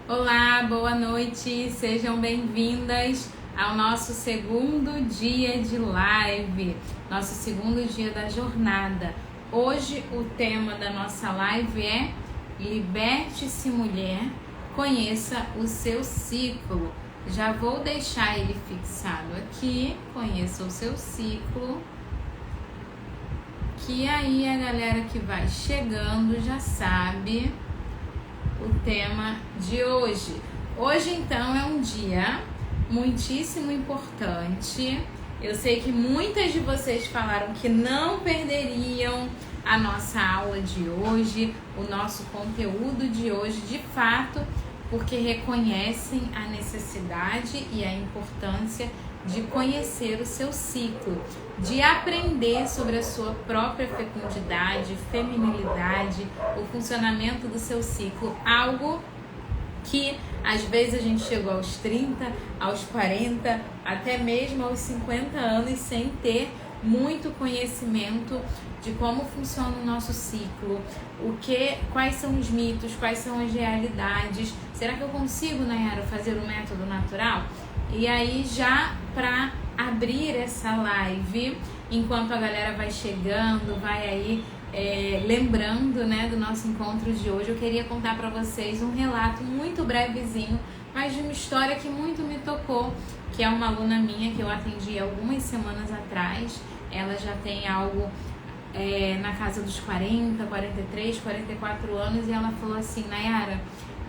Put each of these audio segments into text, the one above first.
Olá, boa noite, sejam bem-vindas ao nosso segundo dia de live, nosso segundo dia da jornada. Hoje o tema da nossa live é Liberte-se Mulher, conheça o seu ciclo. Já vou deixar ele fixado aqui, conheça o seu ciclo, que aí a galera que vai chegando já sabe o tema de hoje. Hoje então é um dia muitíssimo importante. Eu sei que muitas de vocês falaram que não perderiam a nossa aula de hoje, o nosso conteúdo de hoje, de fato, porque reconhecem a necessidade e a importância de conhecer o seu ciclo, de aprender sobre a sua própria fecundidade, feminilidade, o funcionamento do seu ciclo, algo que às vezes a gente chegou aos 30, aos 40, até mesmo aos 50 anos sem ter muito conhecimento de como funciona o nosso ciclo, quais são os mitos, quais são as realidades. Será que eu consigo, Nayara, fazer o método natural? E aí, já para abrir essa live, enquanto a galera vai chegando, vai aí lembrando, né, do nosso encontro de hoje, eu queria contar para vocês um relato muito brevezinho, mas de uma história que muito me tocou, que é uma aluna minha que eu atendi algumas semanas atrás. Ela já tem algo na casa dos 40, 43, 44 anos, e ela falou assim: Nayara,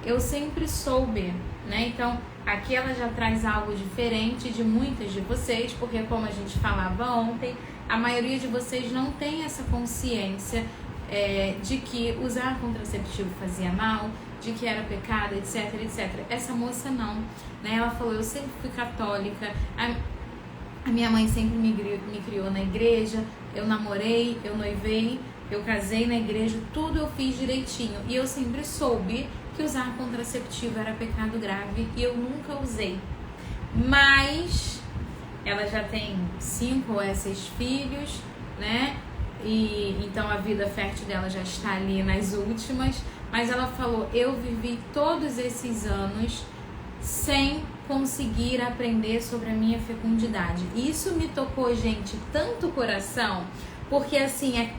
eu sempre soube, né? Então, aqui ela já traz algo diferente de muitas de vocês, porque como a gente falava ontem, a maioria de vocês não tem essa consciência de que usar contraceptivo fazia mal, de que era pecado, etc, etc. Essa moça não, né? Ela falou: eu sempre fui católica, a minha mãe sempre me criou na igreja, eu namorei, eu noivei, eu casei na igreja, tudo eu fiz direitinho. E eu sempre soube que usar contraceptivo era pecado grave e eu nunca usei. Mas ela já tem 5 ou 6 filhos, né? E então a vida fértil dela já está ali nas últimas. Mas ela falou: eu vivi todos esses anos sem conseguir aprender sobre a minha fecundidade. Isso me tocou, gente, tanto o coração, porque assim,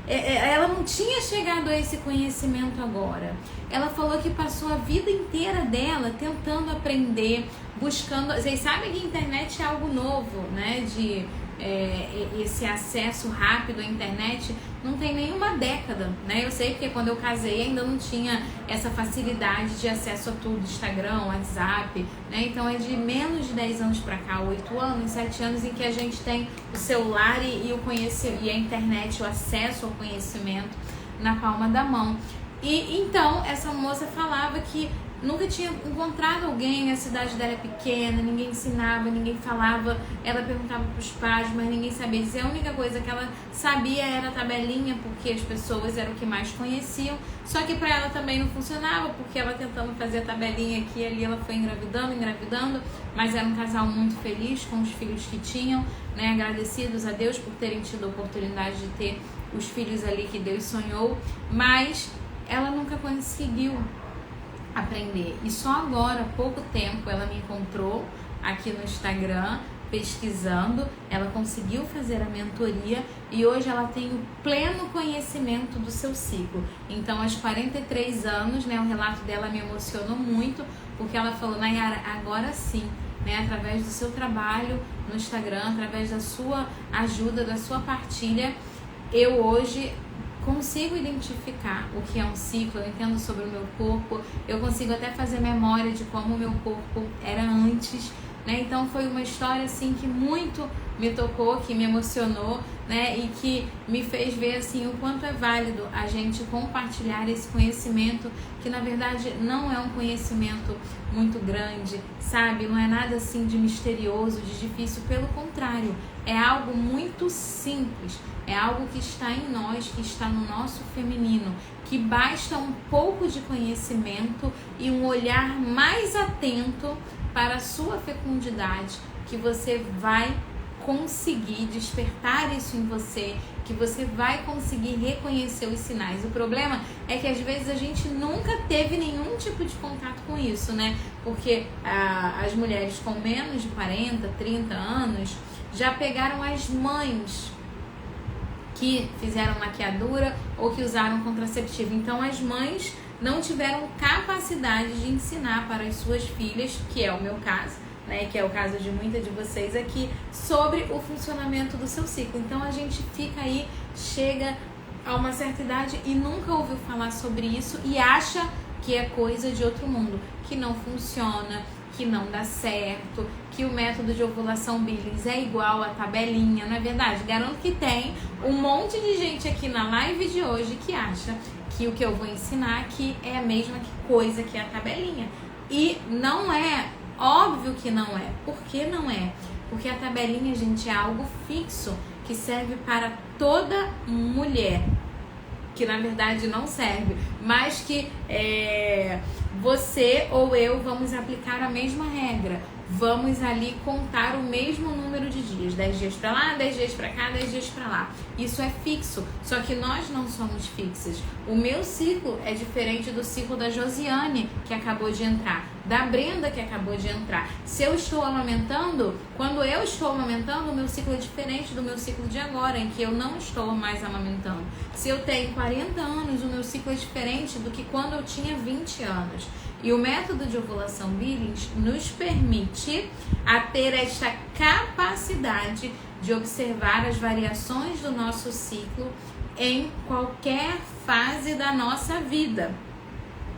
ela não tinha chegado a esse conhecimento agora. Ela falou que passou a vida inteira dela tentando aprender, buscando. Vocês sabem que a internet é algo novo, né? Esse acesso rápido à internet não tem nenhuma década, né? Eu sei porque quando eu casei ainda não tinha essa facilidade de acesso a tudo, Instagram, WhatsApp, né? Então é de menos de 10 anos pra cá, 8 anos, 7 anos, em que a gente tem o celular e a internet, o acesso ao conhecimento na palma da mão. E então essa moça falava que nunca tinha encontrado alguém, a cidade dela é pequena, ninguém ensinava, ninguém falava. Ela perguntava para os pais, mas ninguém sabia dizer. A única coisa que ela sabia era a tabelinha, porque as pessoas eram o que mais conheciam. Só que para ela também não funcionava, porque ela tentando fazer a tabelinha aqui e ali, ela foi engravidando, mas era um casal muito feliz com os filhos que tinham, né? Agradecidos a Deus por terem tido a oportunidade de ter os filhos ali que Deus sonhou, mas ela nunca conseguiu aprender. E só agora, há pouco tempo, ela me encontrou aqui no Instagram pesquisando, ela conseguiu fazer a mentoria e hoje ela tem o pleno conhecimento do seu ciclo. Então, aos 43 anos, né, o relato dela me emocionou muito, porque ela falou: Nayara, agora sim, né, através do seu trabalho no Instagram, através da sua ajuda, da sua partilha, eu hoje consigo identificar o que é um ciclo, eu entendo sobre o meu corpo, eu consigo até fazer memória de como o meu corpo era antes, né? Então foi uma história assim que muito me tocou, que me emocionou, né? E que me fez ver assim o quanto é válido a gente compartilhar esse conhecimento, que na verdade não é um conhecimento muito grande, sabe? Não é nada assim de misterioso, de difícil, pelo contrário, é algo muito simples, é algo que está em nós, que está no nosso feminino, que basta um pouco de conhecimento e um olhar mais atento para a sua fecundidade, que você vai conseguir despertar isso em você, que você vai conseguir reconhecer os sinais. O problema é que às vezes a gente nunca teve nenhum tipo de contato com isso, né? Porque as mulheres com menos de 40, 30 anos já pegaram as mães que fizeram laqueadura ou que usaram contraceptivo. Então as mães não tiveram capacidade de ensinar para as suas filhas, que é o meu caso, né, que é o caso de muitas de vocês aqui, sobre o funcionamento do seu ciclo. Então a gente fica aí, chega a uma certa idade e nunca ouviu falar sobre isso e acha que é coisa de outro mundo, que não funciona, que não dá certo, que o método de ovulação Billings é igual a tabelinha, não é verdade? Garanto que tem um monte de gente aqui na live de hoje que acha que o que eu vou ensinar aqui é a mesma coisa que a tabelinha. E não é, óbvio que não é. Por que não é? Porque a tabelinha, gente, é algo fixo que serve para toda mulher. Que na verdade não serve, mas que você ou eu vamos aplicar a mesma regra. Vamos ali contar o mesmo número de dias, 10 dias pra lá, 10 dias pra cá, 10 dias pra lá. Isso é fixo, só que nós não somos fixas. O meu ciclo é diferente do ciclo da Josiane, que acabou de entrar, da Brenda, que acabou de entrar. Se eu estou amamentando, quando eu estou amamentando, o meu ciclo é diferente do meu ciclo de agora, em que eu não estou mais amamentando. Se eu tenho 40 anos, o meu ciclo é diferente do que quando eu tinha 20 anos. E o método de ovulação Billings nos permite a ter esta capacidade de observar as variações do nosso ciclo em qualquer fase da nossa vida.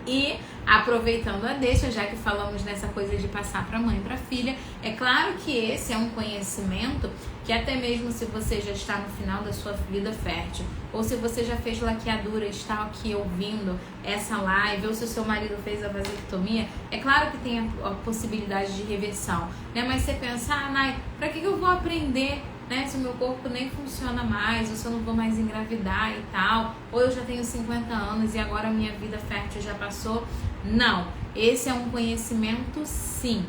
E aproveitando a deixa, já que falamos nessa coisa de passar para mãe e para filha, é claro que esse é um conhecimento que até mesmo se você já está no final da sua vida fértil, ou se você já fez laqueadura e está aqui ouvindo essa live, ou se o seu marido fez a vasectomia, é claro que tem a possibilidade de reversão, né? Mas você pensa, Nai, para que eu vou aprender, né, se o meu corpo nem funciona mais, ou se eu não vou mais engravidar e tal, ou eu já tenho 50 anos e agora a minha vida fértil já passou? Não, esse é um conhecimento sim,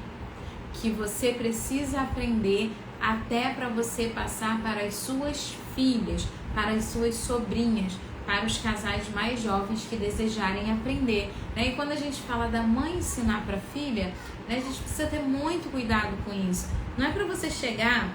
que você precisa aprender até para você passar para as suas filhas, para as suas sobrinhas, para os casais mais jovens que desejarem aprender, né? E quando a gente fala da mãe ensinar para a filha, né, a gente precisa ter muito cuidado com isso. Não é para você chegar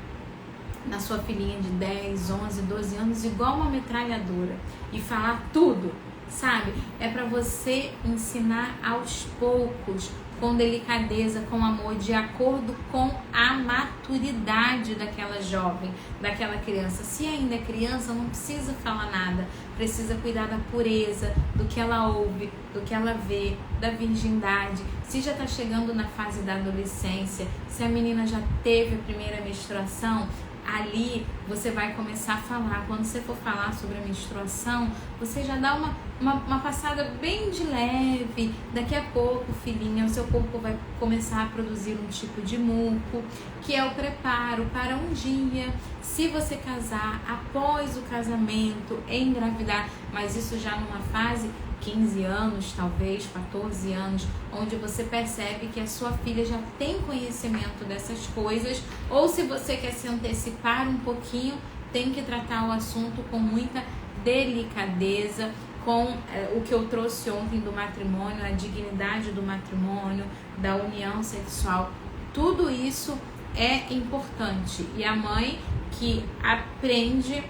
na sua filhinha de 10, 11, 12 anos igual uma metralhadora e falar tudo, sabe? É para você ensinar aos poucos, com delicadeza, com amor, de acordo com a maturidade daquela jovem, daquela criança. Se ainda é criança, não precisa falar nada, precisa cuidar da pureza, do que ela ouve, do que ela vê, da virgindade. Se já está chegando na fase da adolescência, se a menina já teve a primeira menstruação, ali você vai começar a falar. Quando você for falar sobre a menstruação, você já dá uma passada bem de leve. Daqui a pouco, filhinha, o seu corpo vai começar a produzir um tipo de muco, que é o preparo para um dia, se você casar, após o casamento, engravidar, mas isso já numa fase 15 anos, talvez 14 anos, onde você percebe que a sua filha já tem conhecimento dessas coisas, ou se você quer se antecipar um pouquinho, tem que tratar o assunto com muita delicadeza, com o que eu trouxe ontem do matrimônio, a dignidade do matrimônio, da união sexual. Tudo isso é importante, e a mãe que aprende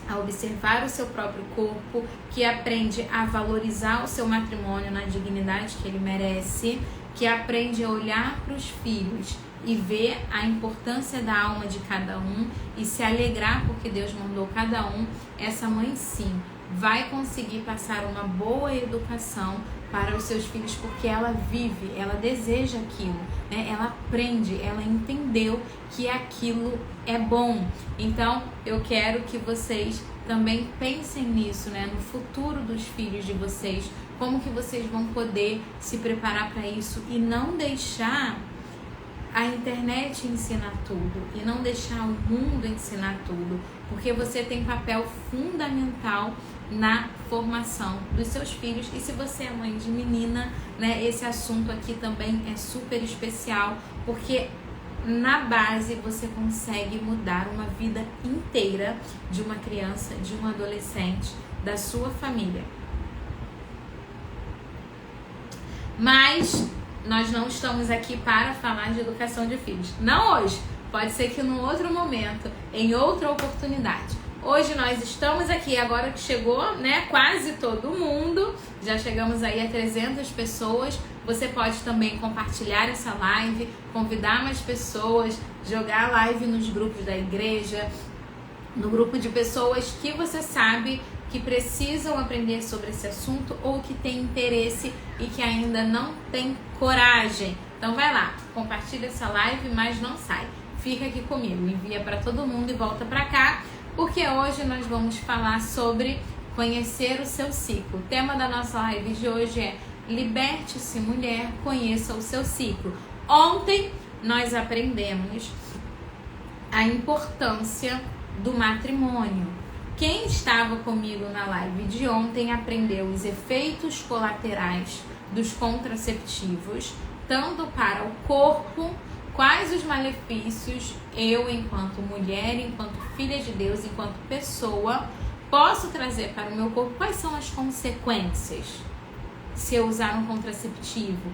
a observar o seu próprio corpo, que aprende a valorizar o seu matrimônio na dignidade que ele merece, que aprende a olhar para os filhos e ver a importância da alma de cada um e se alegrar porque Deus mandou cada um, essa mãe sim vai conseguir passar uma boa educação para os seus filhos, porque ela vive, ela deseja aquilo, né? Ela aprende, ela entendeu que aquilo é bom. Então, eu quero que vocês também pensem nisso, né? No futuro dos filhos de vocês, como que vocês vão poder se preparar para isso e não deixar a internet ensinar tudo e não deixar o mundo ensinar tudo, porque você tem papel fundamental na formação dos seus filhos. E se você é mãe de menina, né, esse assunto aqui também é super especial, porque na base você consegue mudar uma vida inteira de uma criança, de um adolescente, da sua família. Mas nós não estamos aqui para falar de educação de filhos. Não hoje. Pode ser que num outro momento, em outra oportunidade. Hoje nós estamos aqui, agora que chegou, né, quase todo mundo. Já chegamos aí a 300 pessoas. Você pode também compartilhar essa live, convidar mais pessoas, jogar a live nos grupos da igreja, no grupo de pessoas que você sabe que precisam aprender sobre esse assunto ou que tem interesse e que ainda não tem coragem. Então vai lá, compartilha essa live, mas não sai. Fica aqui comigo, envia para todo mundo e volta para cá, porque hoje nós vamos falar sobre conhecer o seu ciclo. O tema da nossa live de hoje é Liberte-se, mulher, conheça o seu ciclo. Ontem nós aprendemos a importância do matrimônio. Quem estava comigo na live de ontem aprendeu os efeitos colaterais dos contraceptivos, tanto para o corpo, quais os malefícios eu, enquanto mulher, enquanto filha de Deus, enquanto pessoa, posso trazer para o meu corpo, quais são as consequências se eu usar um contraceptivo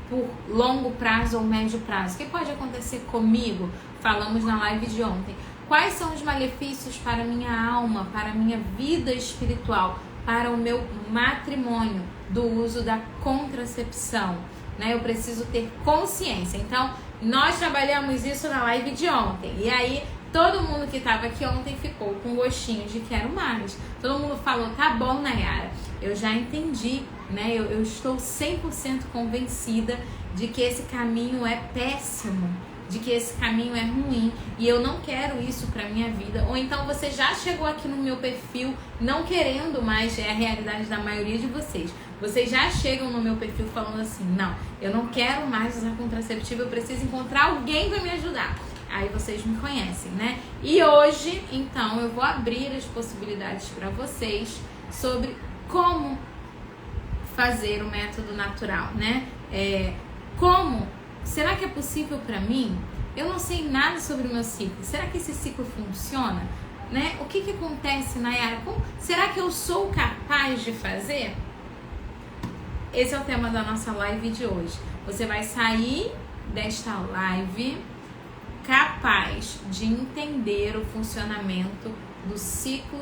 por longo prazo ou médio prazo. O que pode acontecer comigo? Falamos na live de ontem. Quais são os malefícios para a minha alma, para a minha vida espiritual, para o meu matrimônio do uso da contracepção? Né? Eu preciso ter consciência. Então, nós trabalhamos isso na live de ontem. E aí, todo mundo que estava aqui ontem ficou com gostinho de quero mais. Todo mundo falou, tá bom, Nayara, eu já entendi, né? Eu estou 100% convencida de que esse caminho é péssimo, de que esse caminho é ruim e eu não quero isso pra minha vida. Ou então você já chegou aqui no meu perfil não querendo mais, é a realidade da maioria de vocês. Vocês já chegam no meu perfil falando assim, não, eu não quero mais usar contraceptivo, eu preciso encontrar alguém pra me ajudar. Aí vocês me conhecem, né? E hoje, então, eu vou abrir as possibilidades pra vocês sobre como fazer o método natural, né? Será que é possível para mim? Eu não sei nada sobre o meu ciclo. Será que esse ciclo funciona? Né? O que acontece, Nayara? Será que eu sou capaz de fazer? Esse é o tema da nossa live de hoje. Você vai sair desta live capaz de entender o funcionamento do ciclo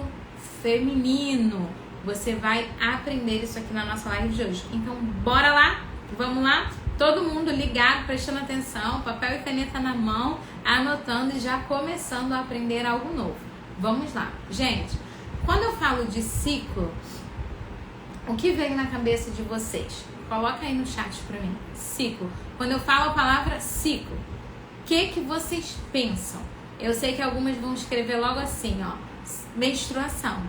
feminino. Você vai aprender isso aqui na nossa live de hoje. Então, bora lá? Vamos lá? Todo mundo ligado, prestando atenção, papel e caneta na mão, anotando e já começando a aprender algo novo. Vamos lá. Gente, quando eu falo de ciclo, o que vem na cabeça de vocês? Coloca aí no chat pra mim. Ciclo. Quando eu falo a palavra ciclo, o que vocês pensam? Eu sei que algumas vão escrever logo assim, ó, menstruação,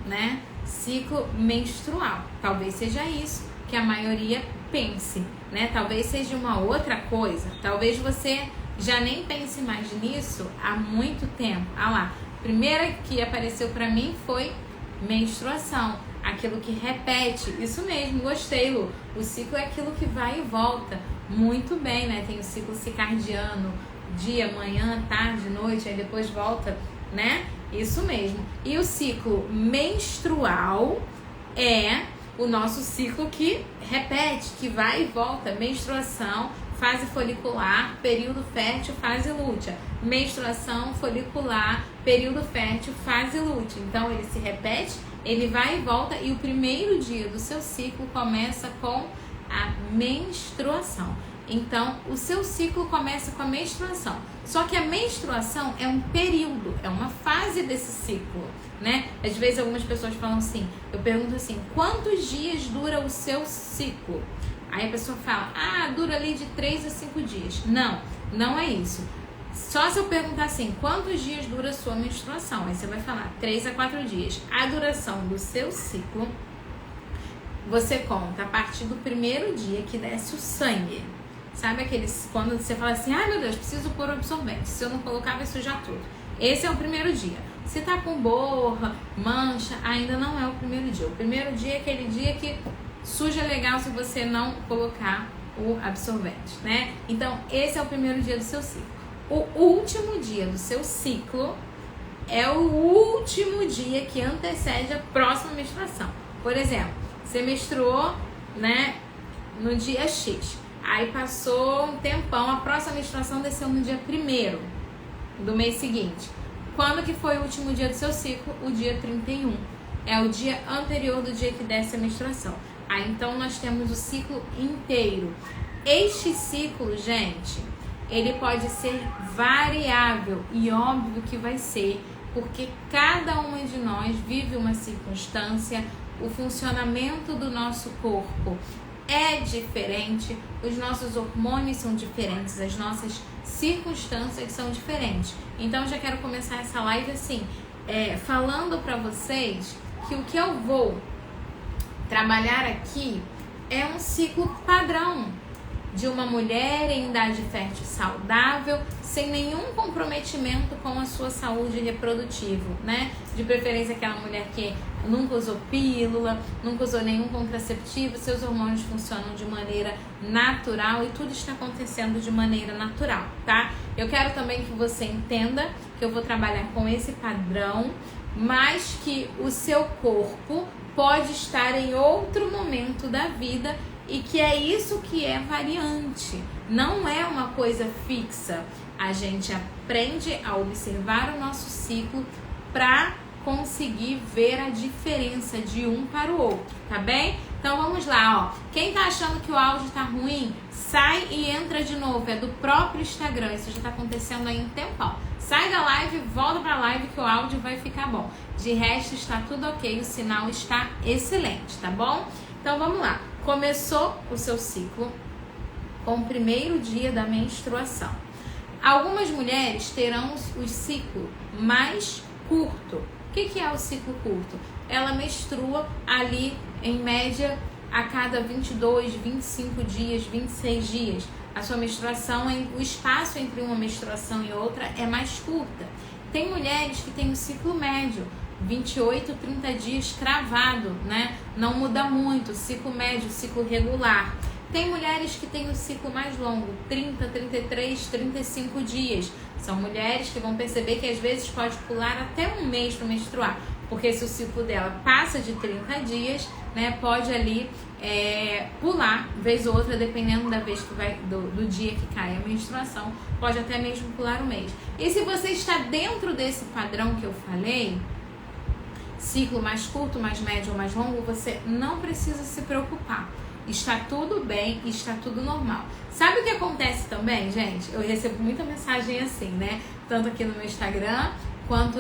né? Ciclo menstrual. Talvez seja isso que a maioria pense, né? Talvez seja uma outra coisa. Talvez você já nem pense mais nisso há muito tempo. Ah lá, a primeira que apareceu pra mim foi menstruação, aquilo que repete. Isso mesmo, gostei, Lu. O ciclo é aquilo que vai e volta. Muito bem, né? Tem o ciclo circadiano, dia, manhã, tarde, noite, aí depois volta, né? Isso mesmo. E o ciclo menstrual é o nosso ciclo que repete, que vai e volta. Menstruação, fase folicular, período fértil, fase lútea. Menstruação, folicular, período fértil, fase lútea. Então ele se repete, ele vai e volta, e o primeiro dia do seu ciclo começa com a menstruação. Então o seu ciclo começa com a menstruação. Só que a menstruação é um período, é uma fase desse ciclo, né? Às vezes algumas pessoas falam assim, eu pergunto assim, quantos dias dura o seu ciclo? Aí a pessoa fala, dura ali de 3 a 5 dias. Não, não é isso. Só se eu perguntar assim, quantos dias dura a sua menstruação? Aí você vai falar 3 a 4 dias. A duração do seu ciclo, você conta a partir do primeiro dia que desce o sangue. Sabe aqueles, quando você fala assim, meu Deus, preciso pôr o absorvente. Se eu não colocar, vai sujar tudo. Esse é o primeiro dia. Se tá com borra, mancha, ainda não é o primeiro dia. O primeiro dia é aquele dia que suja legal se você não colocar o absorvente, né? Então, esse é o primeiro dia do seu ciclo. O último dia do seu ciclo é o último dia que antecede a próxima menstruação. Por exemplo, você menstruou, né, no dia X. Aí passou um tempão, a próxima menstruação desceu no dia 1º do mês seguinte. Quando que foi o último dia do seu ciclo? O dia 31. É o dia anterior do dia que desce a menstruação. Aí então nós temos o ciclo inteiro. Este ciclo, gente, ele pode ser variável e óbvio que vai ser, porque cada uma de nós vive uma circunstância, o funcionamento do nosso corpo é diferente, os nossos hormônios são diferentes, as nossas circunstâncias são diferentes. Então já quero começar essa live assim, falando para vocês que o que eu vou trabalhar aqui é um ciclo padrão de uma mulher em idade fértil saudável, sem nenhum comprometimento com a sua saúde reprodutiva, né? De preferência aquela mulher que nunca usou pílula, nunca usou nenhum contraceptivo, seus hormônios funcionam de maneira natural e tudo está acontecendo de maneira natural, tá? Eu quero também que você entenda que eu vou trabalhar com esse padrão, mas que o seu corpo pode estar em outro momento da vida e que é isso que é variante, não é uma coisa fixa. A gente aprende a observar o nosso ciclo para conseguir ver a diferença de um para o outro, tá bem? Então vamos lá, ó. Quem tá achando que o áudio tá ruim, sai e entra de novo, é do próprio Instagram, isso já tá acontecendo aí um tempão. Sai da live, volta pra live que o áudio vai ficar bom. De resto está tudo ok, o sinal está excelente, tá bom? Então vamos lá. Começou o seu ciclo com o primeiro dia da menstruação. Algumas mulheres terão o ciclo mais curto. O que é o ciclo curto? Ela menstrua ali, em média, a cada 22, 25 dias, 26 dias. A sua menstruação, o espaço entre uma menstruação e outra é mais curta. Tem mulheres que têm o ciclo médio, 28, 30 dias cravado, né? Não muda muito, ciclo médio, ciclo regular. Tem mulheres que têm o ciclo mais longo, 30, 33, 35 dias. São mulheres que vão perceber que às vezes pode pular até um mês para menstruar, porque se o ciclo dela passa de 30 dias, né, pode ali pular, vez ou outra, dependendo da vez que vai, do dia que cai a menstruação, pode até mesmo pular um mês. E se você está dentro desse padrão que eu falei, ciclo mais curto, mais médio ou mais longo, você não precisa se preocupar. Está tudo bem, está tudo normal. Sabe o que acontece também, gente? Eu recebo muita mensagem assim, né? Tanto aqui no meu Instagram, quanto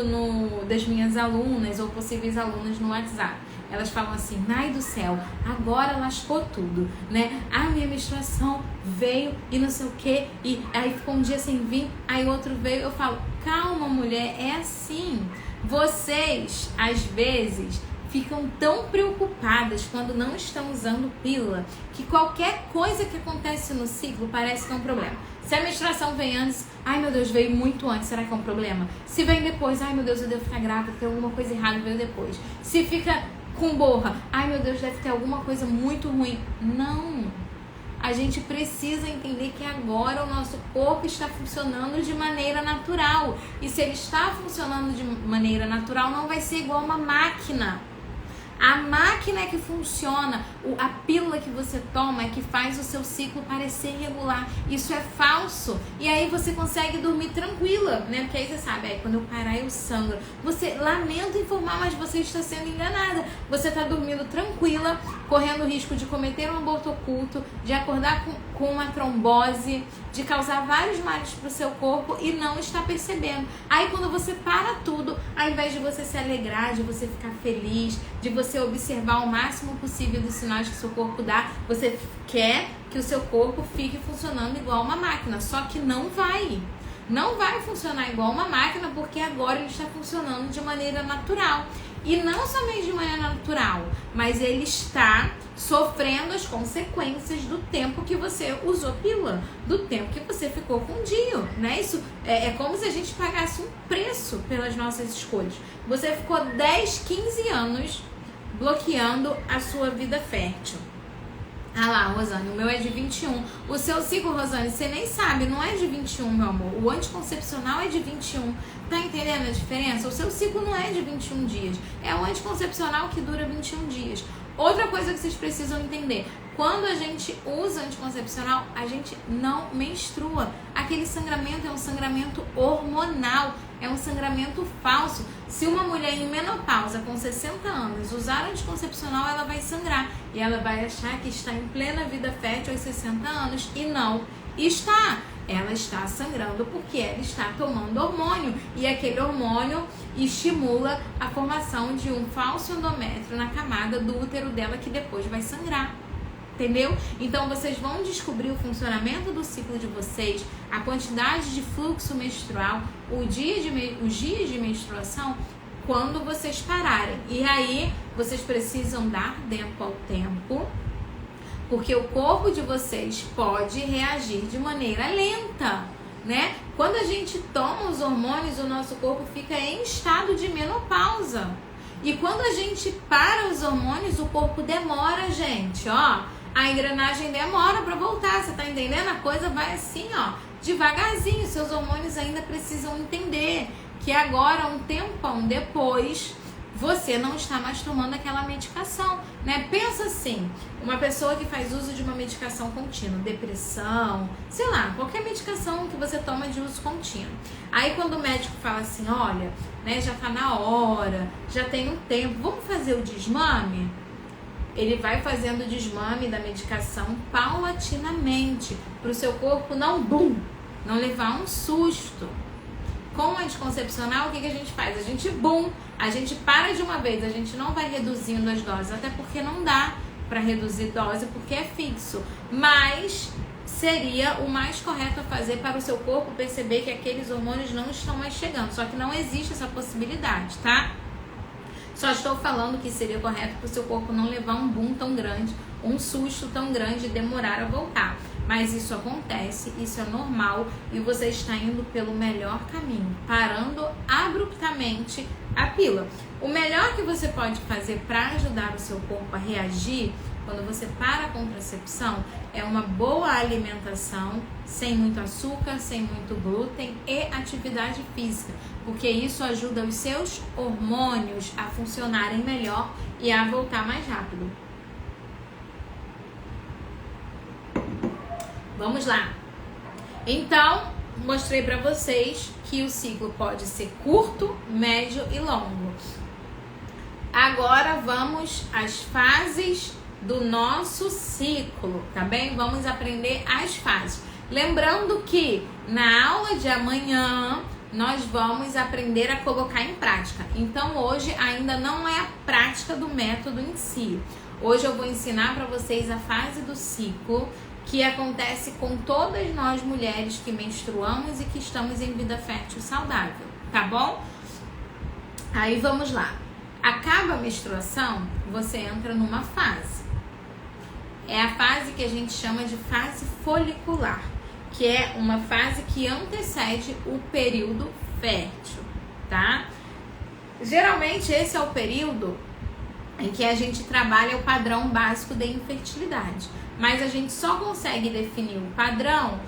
das minhas alunas ou possíveis alunas no WhatsApp. Elas falam assim, ai do céu, agora lascou tudo, né? A minha menstruação veio e não sei o que, e aí ficou um dia sem vir, aí outro veio. Eu falo, calma mulher, é assim. Vocês, às vezes, ficam tão preocupadas quando não estão usando pílula que qualquer coisa que acontece no ciclo parece que é um problema. Se a menstruação vem antes, ai meu Deus, veio muito antes, será que é um problema? Se vem depois, ai meu Deus, eu devo ficar grávida, tem alguma coisa errada, veio depois. Se fica com borra, ai meu Deus, deve ter alguma coisa muito ruim. Não! A gente precisa entender que agora o nosso corpo está funcionando de maneira natural. E se ele está funcionando de maneira natural, não vai ser igual uma máquina. A máquina é que funciona, a pílula que você toma é que faz o seu ciclo parecer regular. Isso é falso. E aí você consegue dormir tranquila, né? Porque aí você sabe, quando eu parar eu sangro. Você, lamento informar, mas você está sendo enganada. Você está dormindo tranquila, correndo o risco de cometer um aborto oculto, de acordar com uma trombose, de causar vários males para o seu corpo e não está percebendo. Aí quando você para tudo, ao invés de você se alegrar, de você ficar feliz, de você observar o máximo possível dos sinais que o seu corpo dá, você quer que o seu corpo fique funcionando igual uma máquina, só que não vai. Não vai funcionar igual uma máquina porque agora ele está funcionando de maneira natural. E não somente de maneira natural, mas ele está sofrendo as consequências do tempo que você usou pílula, do tempo que você ficou com o DIU, né? Isso é como se a gente pagasse um preço pelas nossas escolhas. Você ficou 10, 15 anos bloqueando a sua vida fértil. Ah lá, Rosane, o meu é de 21. O seu ciclo, Rosane, você nem sabe, não é de 21, meu amor. O anticoncepcional é de 21. Tá entendendo a diferença? O seu ciclo não é de 21 dias. É o anticoncepcional que dura 21 dias. Outra coisa que vocês precisam entender. Quando a gente usa anticoncepcional, a gente não menstrua. Aquele sangramento é um sangramento hormonal, é um sangramento falso. Se uma mulher em menopausa com 60 anos usar anticoncepcional, ela vai sangrar. E ela vai achar que está em plena vida fértil aos 60 anos. E não está. Ela está sangrando porque ela está tomando hormônio. E aquele hormônio estimula a formação de um falso endométrio na camada do útero dela que depois vai sangrar. Entendeu? Então vocês vão descobrir o funcionamento do ciclo de vocês, a quantidade de fluxo menstrual, os dias de menstruação, quando vocês pararem. E aí vocês precisam dar tempo ao tempo, porque o corpo de vocês pode reagir de maneira lenta, né? Quando a gente toma os hormônios, o nosso corpo fica em estado de menopausa. E quando a gente para os hormônios, o corpo demora, gente, ó. A engrenagem demora para voltar, você tá entendendo? A coisa vai assim, ó, devagarzinho. Seus hormônios ainda precisam entender que agora, um tempão depois, você não está mais tomando aquela medicação, né? Pensa assim, uma pessoa que faz uso de uma medicação contínua, depressão, sei lá, qualquer medicação que você toma de uso contínuo. Aí quando o médico fala assim, olha, né, já tá na hora, já tem um tempo, vamos fazer o desmame? Ele vai fazendo o desmame da medicação paulatinamente, para o seu corpo não levar um susto. Com o anticoncepcional, o que a gente faz? A gente para de uma vez, a gente não vai reduzindo as doses, até porque não dá para reduzir dose, porque é fixo. Mas seria o mais correto a fazer para o seu corpo perceber que aqueles hormônios não estão mais chegando. Só que não existe essa possibilidade, tá? Só estou falando que seria correto para o seu corpo não levar um boom tão grande, um susto tão grande e demorar a voltar. Mas isso acontece, isso é normal e você está indo pelo melhor caminho, parando abruptamente a pílula. O melhor que você pode fazer para ajudar o seu corpo a reagir quando você para a contracepção é uma boa alimentação, sem muito açúcar, sem muito glúten e atividade física, porque isso ajuda os seus hormônios a funcionarem melhor e a voltar mais rápido. Vamos lá. Então, mostrei para vocês que o ciclo pode ser curto, médio e longo. Agora vamos às fases do nosso ciclo, tá bem? Vamos aprender as fases. Lembrando que na aula de amanhã nós vamos aprender a colocar em prática. Então hoje ainda não é a prática do método em si. Hoje eu vou ensinar para vocês a fase do ciclo que acontece com todas nós mulheres que menstruamos e que estamos em vida fértil saudável, tá bom? Aí vamos lá. Acaba a menstruação, você entra numa fase. É a fase que a gente chama de fase folicular, que é uma fase que antecede o período fértil, tá? Geralmente esse é o período em que a gente trabalha o padrão básico de infertilidade, mas a gente só consegue definir o padrão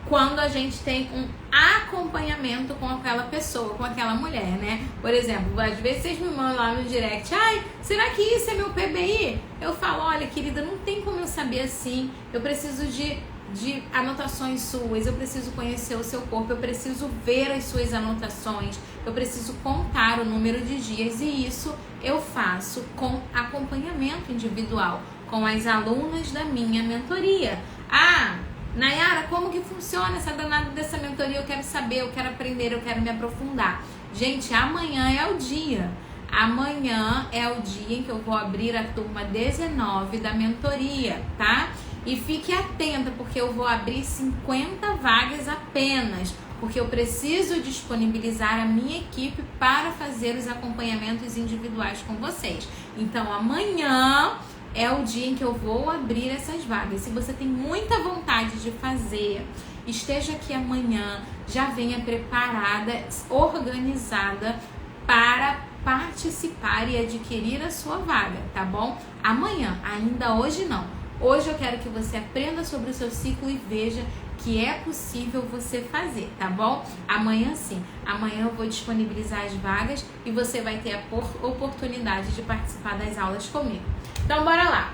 quando a gente tem um acompanhamento com aquela pessoa, com aquela mulher, né? Por exemplo, às vezes vocês me mandam lá no direct, ai, será que isso é meu PBI? Eu falo, olha, querida, não tem como eu saber assim, eu preciso de anotações suas, eu preciso conhecer o seu corpo, eu preciso ver as suas anotações, eu preciso contar o número de dias e isso eu faço com acompanhamento individual, com as alunas da minha mentoria. Ah, Nayara, como que funciona essa danada dessa mentoria? Eu quero saber, eu quero aprender, eu quero me aprofundar. Gente, amanhã é o dia. Amanhã é o dia em que eu vou abrir a turma 19 da mentoria, tá? E fique atenta, porque eu vou abrir 50 vagas apenas, porque eu preciso disponibilizar a minha equipe para fazer os acompanhamentos individuais com vocês. Então, amanhã é o dia em que eu vou abrir essas vagas. Se você tem muita vontade de fazer, esteja aqui amanhã, já venha preparada, organizada para participar e adquirir a sua vaga, tá bom? Amanhã, ainda hoje não. Hoje eu quero que você aprenda sobre o seu ciclo e veja que é possível você fazer, tá bom? Amanhã sim, amanhã eu vou disponibilizar as vagas e você vai ter a oportunidade de participar das aulas comigo. Então bora lá,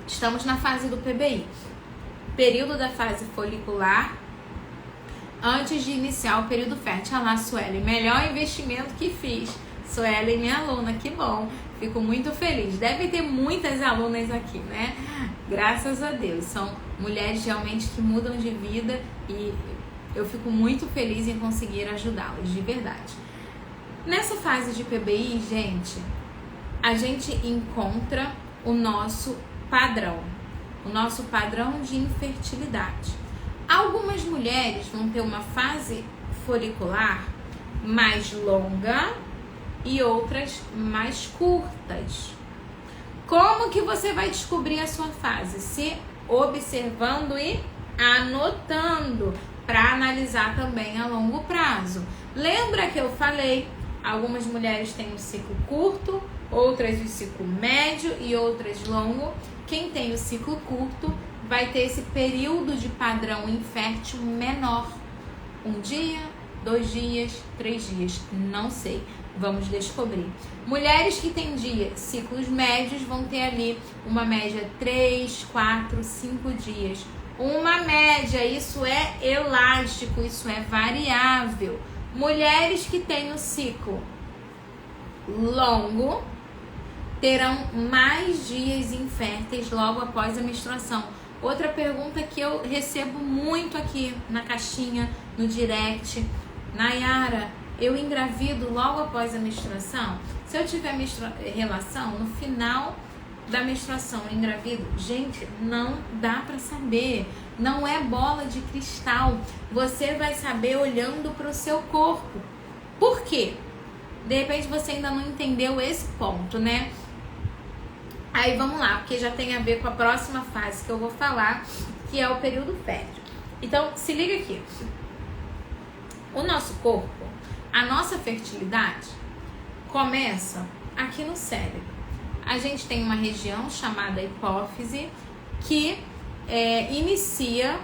estamos na fase do PBI, período da fase folicular, antes de iniciar o período fértil. Olha lá, Suelen, melhor investimento que fiz. Suelen, minha aluna, que bom, fico muito feliz. Deve ter muitas alunas aqui, né? Graças a Deus, são mulheres realmente que mudam de vida e eu fico muito feliz em conseguir ajudá-las, de verdade. Nessa fase de PBI, a gente encontra o nosso padrão de infertilidade. Algumas mulheres vão ter uma fase folicular mais longa e outras mais curtas. Como que você vai descobrir a sua fase? Se observando e anotando para analisar também a longo prazo. Lembra que eu falei? Algumas mulheres têm um ciclo curto, outras o ciclo médio e outras longo. Quem tem o ciclo curto vai ter esse período de padrão infértil menor. 1 dia, 2 dias, 3 dias, não sei. Vamos descobrir. Mulheres que têm ciclos médios vão ter ali uma média 3, 4, 5 dias. Uma média, isso é elástico, isso é variável. Mulheres que têm o ciclo longo terão mais dias inférteis logo após a menstruação. Outra pergunta que eu recebo muito aqui na caixinha, no direct: Nayara, eu engravido logo após a menstruação? Se eu tiver relação, no final da menstruação eu engravido? Gente, não dá pra saber. Não é bola de cristal. Você vai saber olhando pro seu corpo. Por quê? De repente você ainda não entendeu esse ponto, né? Aí vamos lá, porque já tem a ver com a próxima fase que eu vou falar, que é o período fértil. Então, se liga aqui. O nosso corpo, a nossa fertilidade começa aqui no cérebro. A gente tem uma região chamada hipófise que inicia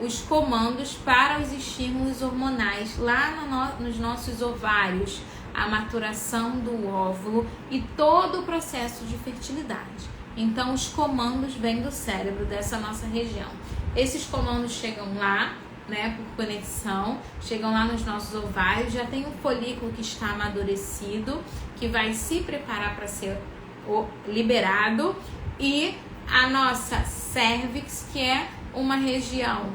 os comandos para os estímulos hormonais lá nos nossos ovários, a maturação do óvulo e todo o processo de fertilidade. Então, os comandos vêm do cérebro, dessa nossa região. Esses comandos chegam lá, né, por conexão, chegam lá nos nossos ovários, já tem um folículo que está amadurecido, que vai se preparar para ser liberado, e a nossa cérvix, que é uma região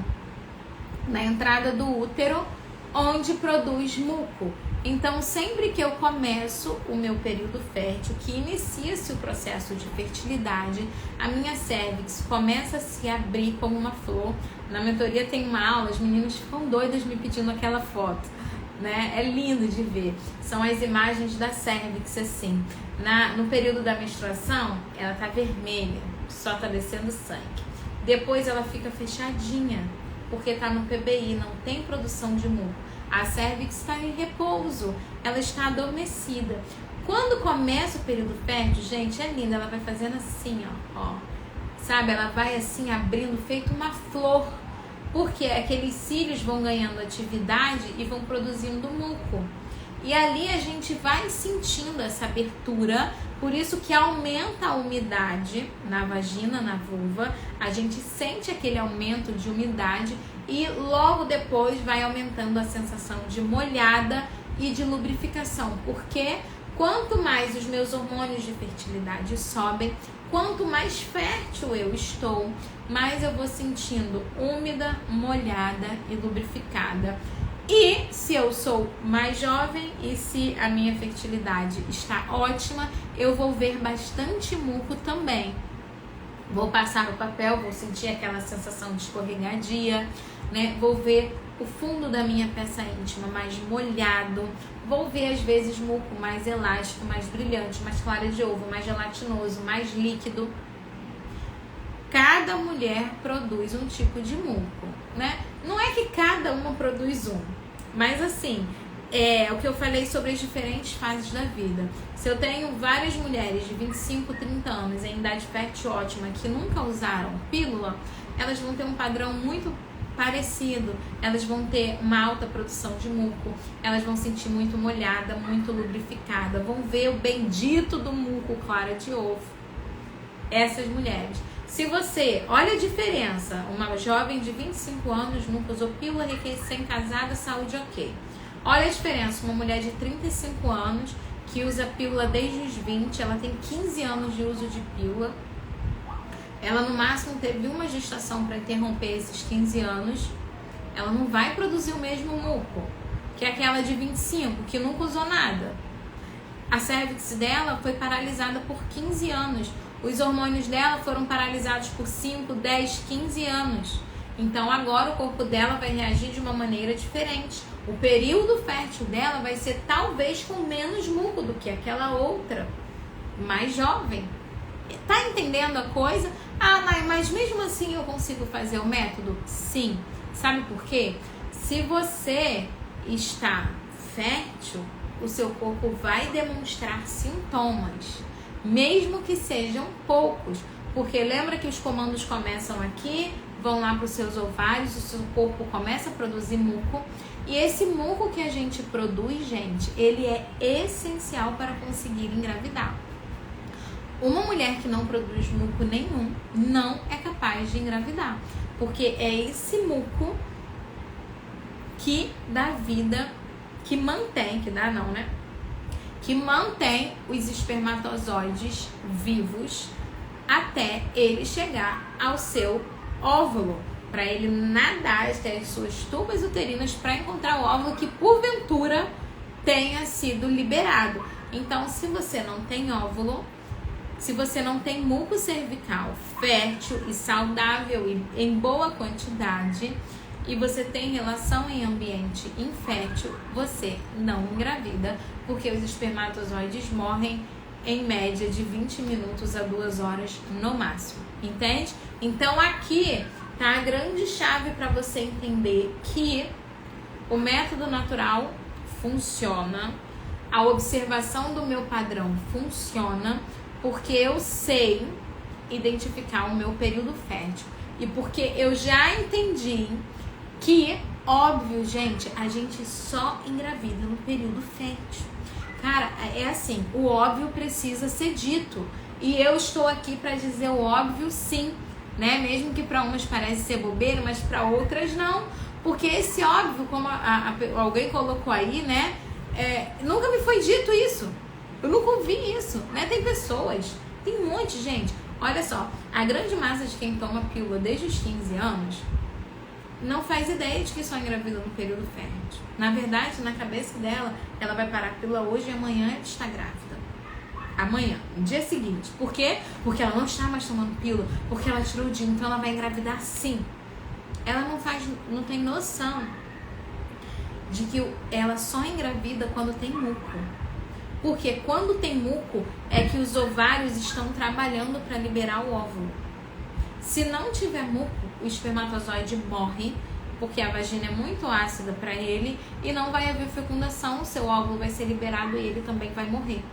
na entrada do útero, onde produz muco. Então, sempre que eu começo o meu período fértil, que inicia-se o processo de fertilidade, a minha cérvix começa a se abrir como uma flor. Na mentoria tem uma aula, as meninas ficam doidas me pedindo aquela foto, né? É lindo de ver. São as imagens da cérvix assim. No período da menstruação, ela tá vermelha, só tá descendo sangue. Depois ela fica fechadinha, porque tá no PBI, não tem produção de muco. A cérvix está em repouso, ela está adormecida. Quando começa o período fértil, gente, é linda, ela vai fazendo assim, ó. Sabe, ela vai assim abrindo, feito uma flor, porque aqueles cílios vão ganhando atividade e vão produzindo muco. E ali a gente vai sentindo essa abertura, por isso que aumenta a umidade na vagina, na vulva, a gente sente aquele aumento de umidade e logo depois vai aumentando a sensação de molhada e de lubrificação, porque quanto mais os meus hormônios de fertilidade sobem, quanto mais fértil eu estou, mais eu vou sentindo úmida, molhada e lubrificada. E se eu sou mais jovem e se a minha fertilidade está ótima, eu vou ver bastante muco também. Vou passar no papel, vou sentir aquela sensação de escorregadia, né? Vou ver o fundo da minha peça íntima mais molhado. Vou ver às vezes muco mais elástico, mais brilhante, mais clara de ovo, mais gelatinoso, mais líquido. Cada mulher produz um tipo de muco, né? Não é que cada uma produz um, mas assim, é o que eu falei sobre as diferentes fases da vida. Se eu tenho várias mulheres de 25, 30 anos em idade fértil ótima que nunca usaram pílula, elas vão ter um padrão muito parecido. Elas vão ter uma alta produção de muco, elas vão sentir muito molhada, muito lubrificada, vão ver o bendito do muco clara de ovo. Essas mulheres. Se você, olha a diferença, uma jovem de 25 anos nunca usou pílula, recém-casada, saúde ok. Olha a diferença, uma mulher de 35 anos que usa pílula desde os 20, ela tem 15 anos de uso de pílula, ela no máximo teve uma gestação para interromper esses 15 anos, ela não vai produzir o mesmo muco que aquela de 25, que nunca usou nada. A cervix dela foi paralisada por 15 anos, os hormônios dela foram paralisados por 5, 10, 15 anos. Então agora o corpo dela vai reagir de uma maneira diferente. O período fértil dela vai ser talvez com menos muco do que aquela outra, mais jovem. Tá entendendo a coisa? Ah, mas mesmo assim eu consigo fazer o método? Sim. Sabe por quê? Se você está fértil, o seu corpo vai demonstrar sintomas, mesmo que sejam poucos. Porque lembra que os comandos começam aqui, vão lá para os seus ovários, o seu corpo começa a produzir muco. E esse muco que a gente produz, gente, ele é essencial para conseguir engravidar. Uma mulher que não produz muco nenhum não é capaz de engravidar, porque é esse muco que dá vida, que mantém, que dá não, né? Que mantém os espermatozoides vivos até ele chegar ao seu óvulo, para ele nadar até as suas tubas uterinas para encontrar o óvulo que porventura tenha sido liberado. Então, se você não tem óvulo, se você não tem muco cervical fértil e saudável e em boa quantidade, e você tem relação em ambiente infértil, você não engravida, porque os espermatozoides morrem em média de 20 minutos a 2 horas no máximo, entende? Então aqui tá a grande chave para você entender que o método natural funciona, a observação do meu padrão funciona, porque eu sei identificar o meu período fértil e porque eu já entendi que, óbvio, gente, a gente só engravida no período fértil. Cara, é assim, o óbvio precisa ser dito. E eu estou aqui para dizer o óbvio sim, né? Mesmo que para umas parece ser bobeira, mas para outras não. Porque esse óbvio, como alguém colocou aí, né? Nunca me foi dito isso. Eu nunca ouvi isso, né? Tem pessoas, tem um monte de gente. Olha só, a grande massa de quem toma pílula desde os 15 anos não faz ideia de que só engravida no período fértil. Na verdade, na cabeça dela, ela vai parar a pílula hoje e amanhã ela está grávida. Amanhã, no dia seguinte. Por quê? Porque ela não está mais tomando pílula, porque ela tirou o DIU, então ela vai engravidar sim. Ela não tem noção de que ela só engravida quando tem muco. Porque quando tem muco é que os ovários estão trabalhando para liberar o óvulo. Se não tiver muco, o espermatozoide morre, porque a vagina é muito ácida para ele e não vai haver fecundação, o seu óvulo vai ser liberado e ele também vai morrer.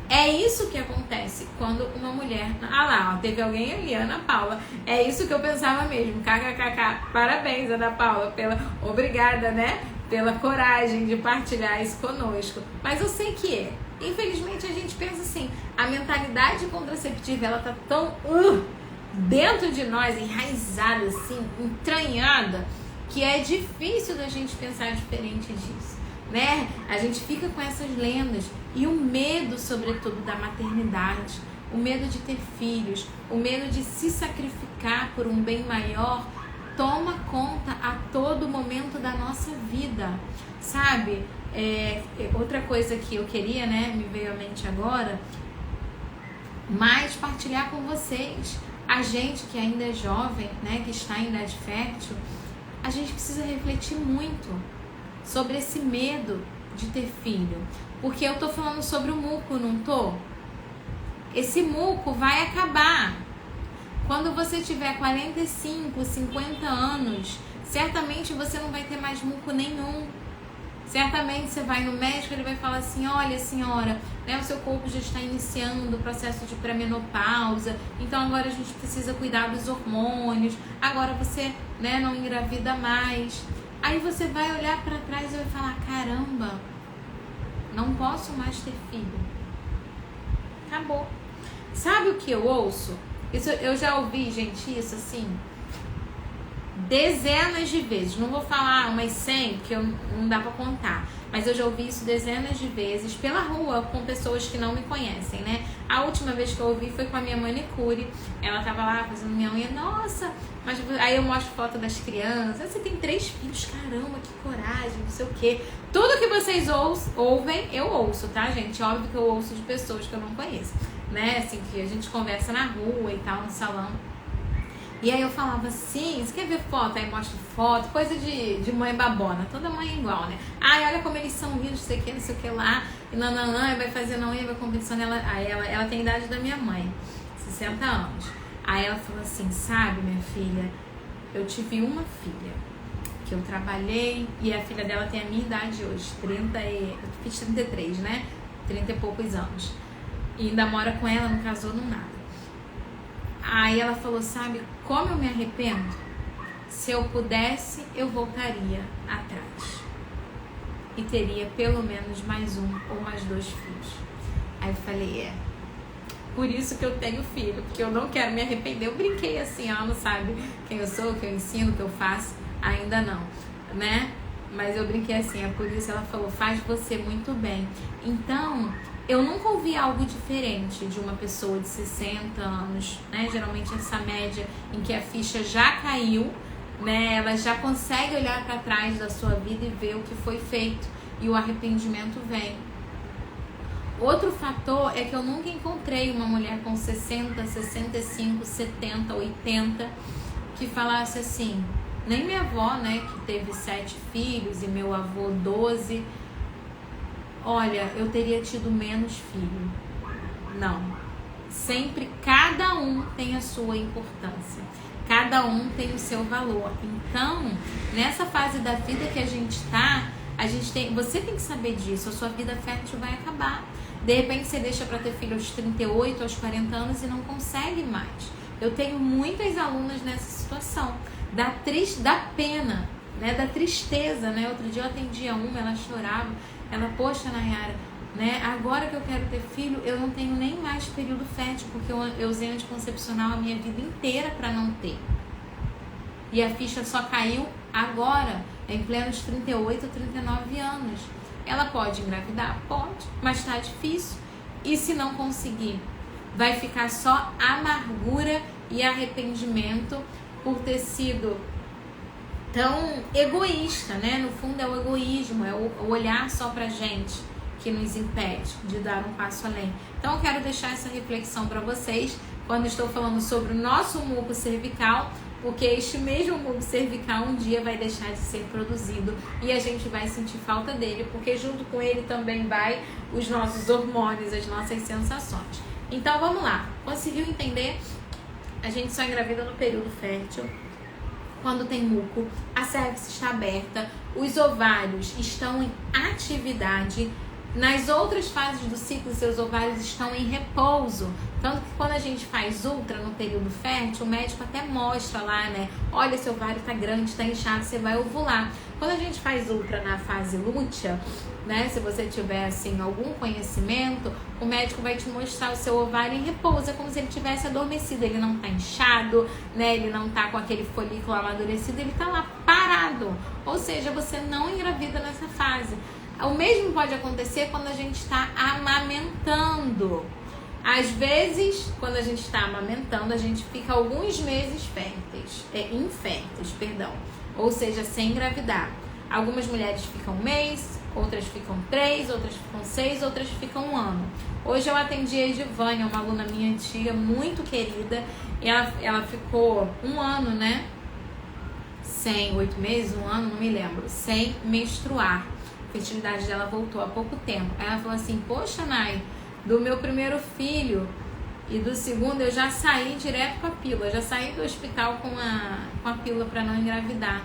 É isso que acontece quando uma mulher... Ah lá, ó, teve alguém ali, Ana Paula. É isso que eu pensava mesmo. KKKK. Parabéns, Ana Paula, obrigada, né? Pela coragem de partilhar isso conosco. Mas eu sei que é. Infelizmente, a gente pensa assim, a mentalidade contraceptiva, ela tá tão dentro de nós, enraizada, assim, entranhada, que é difícil da gente pensar diferente disso, né? A gente fica com essas lendas e o medo, sobretudo, da maternidade, o medo de ter filhos, o medo de se sacrificar por um bem maior, toma conta a todo momento da nossa vida, sabe? Outra coisa que eu queria, né, me veio à mente agora, mas partilhar com vocês, a gente que ainda é jovem, né, que está em idade fértil, a gente precisa refletir muito sobre esse medo de ter filho, porque eu tô falando sobre o muco, não tô? Esse muco vai acabar. Quando você tiver 45, 50 anos, certamente você não vai ter mais muco nenhum. Certamente você vai no médico, ele vai falar assim, olha senhora, né, o seu corpo já está iniciando o processo de pré-menopausa, então agora a gente precisa cuidar dos hormônios, agora você, né, não engravida mais. Aí você vai olhar para trás e vai falar, caramba, não posso mais ter filho. Acabou. Sabe o que eu ouço? Isso, eu já ouvi, gente, isso assim, dezenas de vezes. Não vou falar umas 100, porque não dá pra contar. Mas eu já ouvi isso dezenas de vezes pela rua, com pessoas que não me conhecem, né? A última vez que eu ouvi foi com a minha manicure. Ela tava lá fazendo minha unha. Nossa, mas aí eu mostro foto das crianças. Você tem 3 filhos, caramba, que coragem, não sei o quê. Tudo que vocês ouvem, eu ouço, tá, gente? Óbvio que eu ouço de pessoas que eu não conheço, né? Assim, que a gente conversa na rua e tal, no salão. E aí eu falava assim, você quer ver foto? Aí mostra foto, coisa de mãe babona, toda mãe é igual, né? Ai, olha como eles são lindos, não sei o que lá, e nananã, vai fazendo unha, vai competição. Ela tem a idade da minha mãe, 60 anos. Aí ela falou assim, sabe, minha filha, eu tive uma filha, que eu trabalhei, e a filha dela tem a minha idade hoje, eu fiz 33, né? 30 e poucos anos. E ainda mora com ela, não casou, não nada. Aí ela falou, sabe, como eu me arrependo? Se eu pudesse, eu voltaria atrás. E teria pelo menos mais 1 ou mais 2 filhos. Aí eu falei, por isso que eu tenho filho, porque eu não quero me arrepender. Eu brinquei assim, ela não sabe quem eu sou, o que eu ensino, o que eu faço, ainda não, né? Mas eu brinquei assim, por isso ela falou, faz você muito bem. Então, eu nunca ouvi algo diferente de uma pessoa de 60 anos, né? Geralmente essa média em que a ficha já caiu, né? Ela já consegue olhar para trás da sua vida e ver o que foi feito e o arrependimento vem. Outro fator é que eu nunca encontrei uma mulher com 60, 65, 70, 80 que falasse assim, nem minha avó, né, que teve 7 filhos e meu avô 12, olha, eu teria tido menos filho. Não. Sempre, cada um tem a sua importância. Cada um tem o seu valor. Então, nessa fase da vida que a gente tá, você tem que saber disso. A sua vida fértil vai acabar. De repente, você deixa para ter filho aos 38, aos 40 anos e não consegue mais. Eu tenho muitas alunas nessa situação. Da pena, né? Da tristeza, né? Outro dia eu atendia uma, ela chorava. Ela, poxa, Nayara, né? Agora que eu quero ter filho, eu não tenho nem mais período fértil, porque eu usei anticoncepcional a minha vida inteira para não ter. E a ficha só caiu agora, em plenos 38, 39 anos. Ela pode engravidar? Pode, mas tá difícil. E se não conseguir? Vai ficar só amargura e arrependimento por ter sido tão egoísta, né? No fundo é o egoísmo, é o olhar só pra gente que nos impede de dar um passo além. Então eu quero deixar essa reflexão para vocês quando estou falando sobre o nosso muco cervical, porque este mesmo muco cervical um dia vai deixar de ser produzido e a gente vai sentir falta dele, porque junto com ele também vai os nossos hormônios, as nossas sensações. Então vamos lá, conseguiu entender? A gente só engravida no período fértil, quando tem muco, a cervix está aberta, os ovários estão em atividade. Nas outras fases do ciclo, seus ovários estão em repouso. Tanto que quando a gente faz ultra no período fértil, o médico até mostra lá, né? Olha, seu ovário tá grande, tá inchado, você vai ovular. Quando a gente faz ultra na fase lútea, né? Se você tiver, assim, algum conhecimento, o médico vai te mostrar o seu ovário em repouso. É como se ele tivesse adormecido. Ele não tá inchado, né? Ele não tá com aquele folículo amadurecido, ele tá lá parado. Ou seja, você não engravida nessa fase. O mesmo pode acontecer quando a gente está amamentando. Às vezes, quando a gente está amamentando, a gente fica alguns meses inférteis, ou seja, sem engravidar. Algumas mulheres ficam 1 mês, outras ficam 3, outras ficam 6, outras ficam 1 ano. Hoje eu atendi a Edivânia, uma aluna minha antiga, muito querida, e ela ficou 1 ano, né? Sem 8 meses, 1 ano, não me lembro, sem menstruar. A fertilidade dela voltou há pouco tempo. Aí ela falou assim, poxa, Nay, do meu primeiro filho e do segundo eu já saí direto com a pílula, já saí do hospital com a pílula para não engravidar.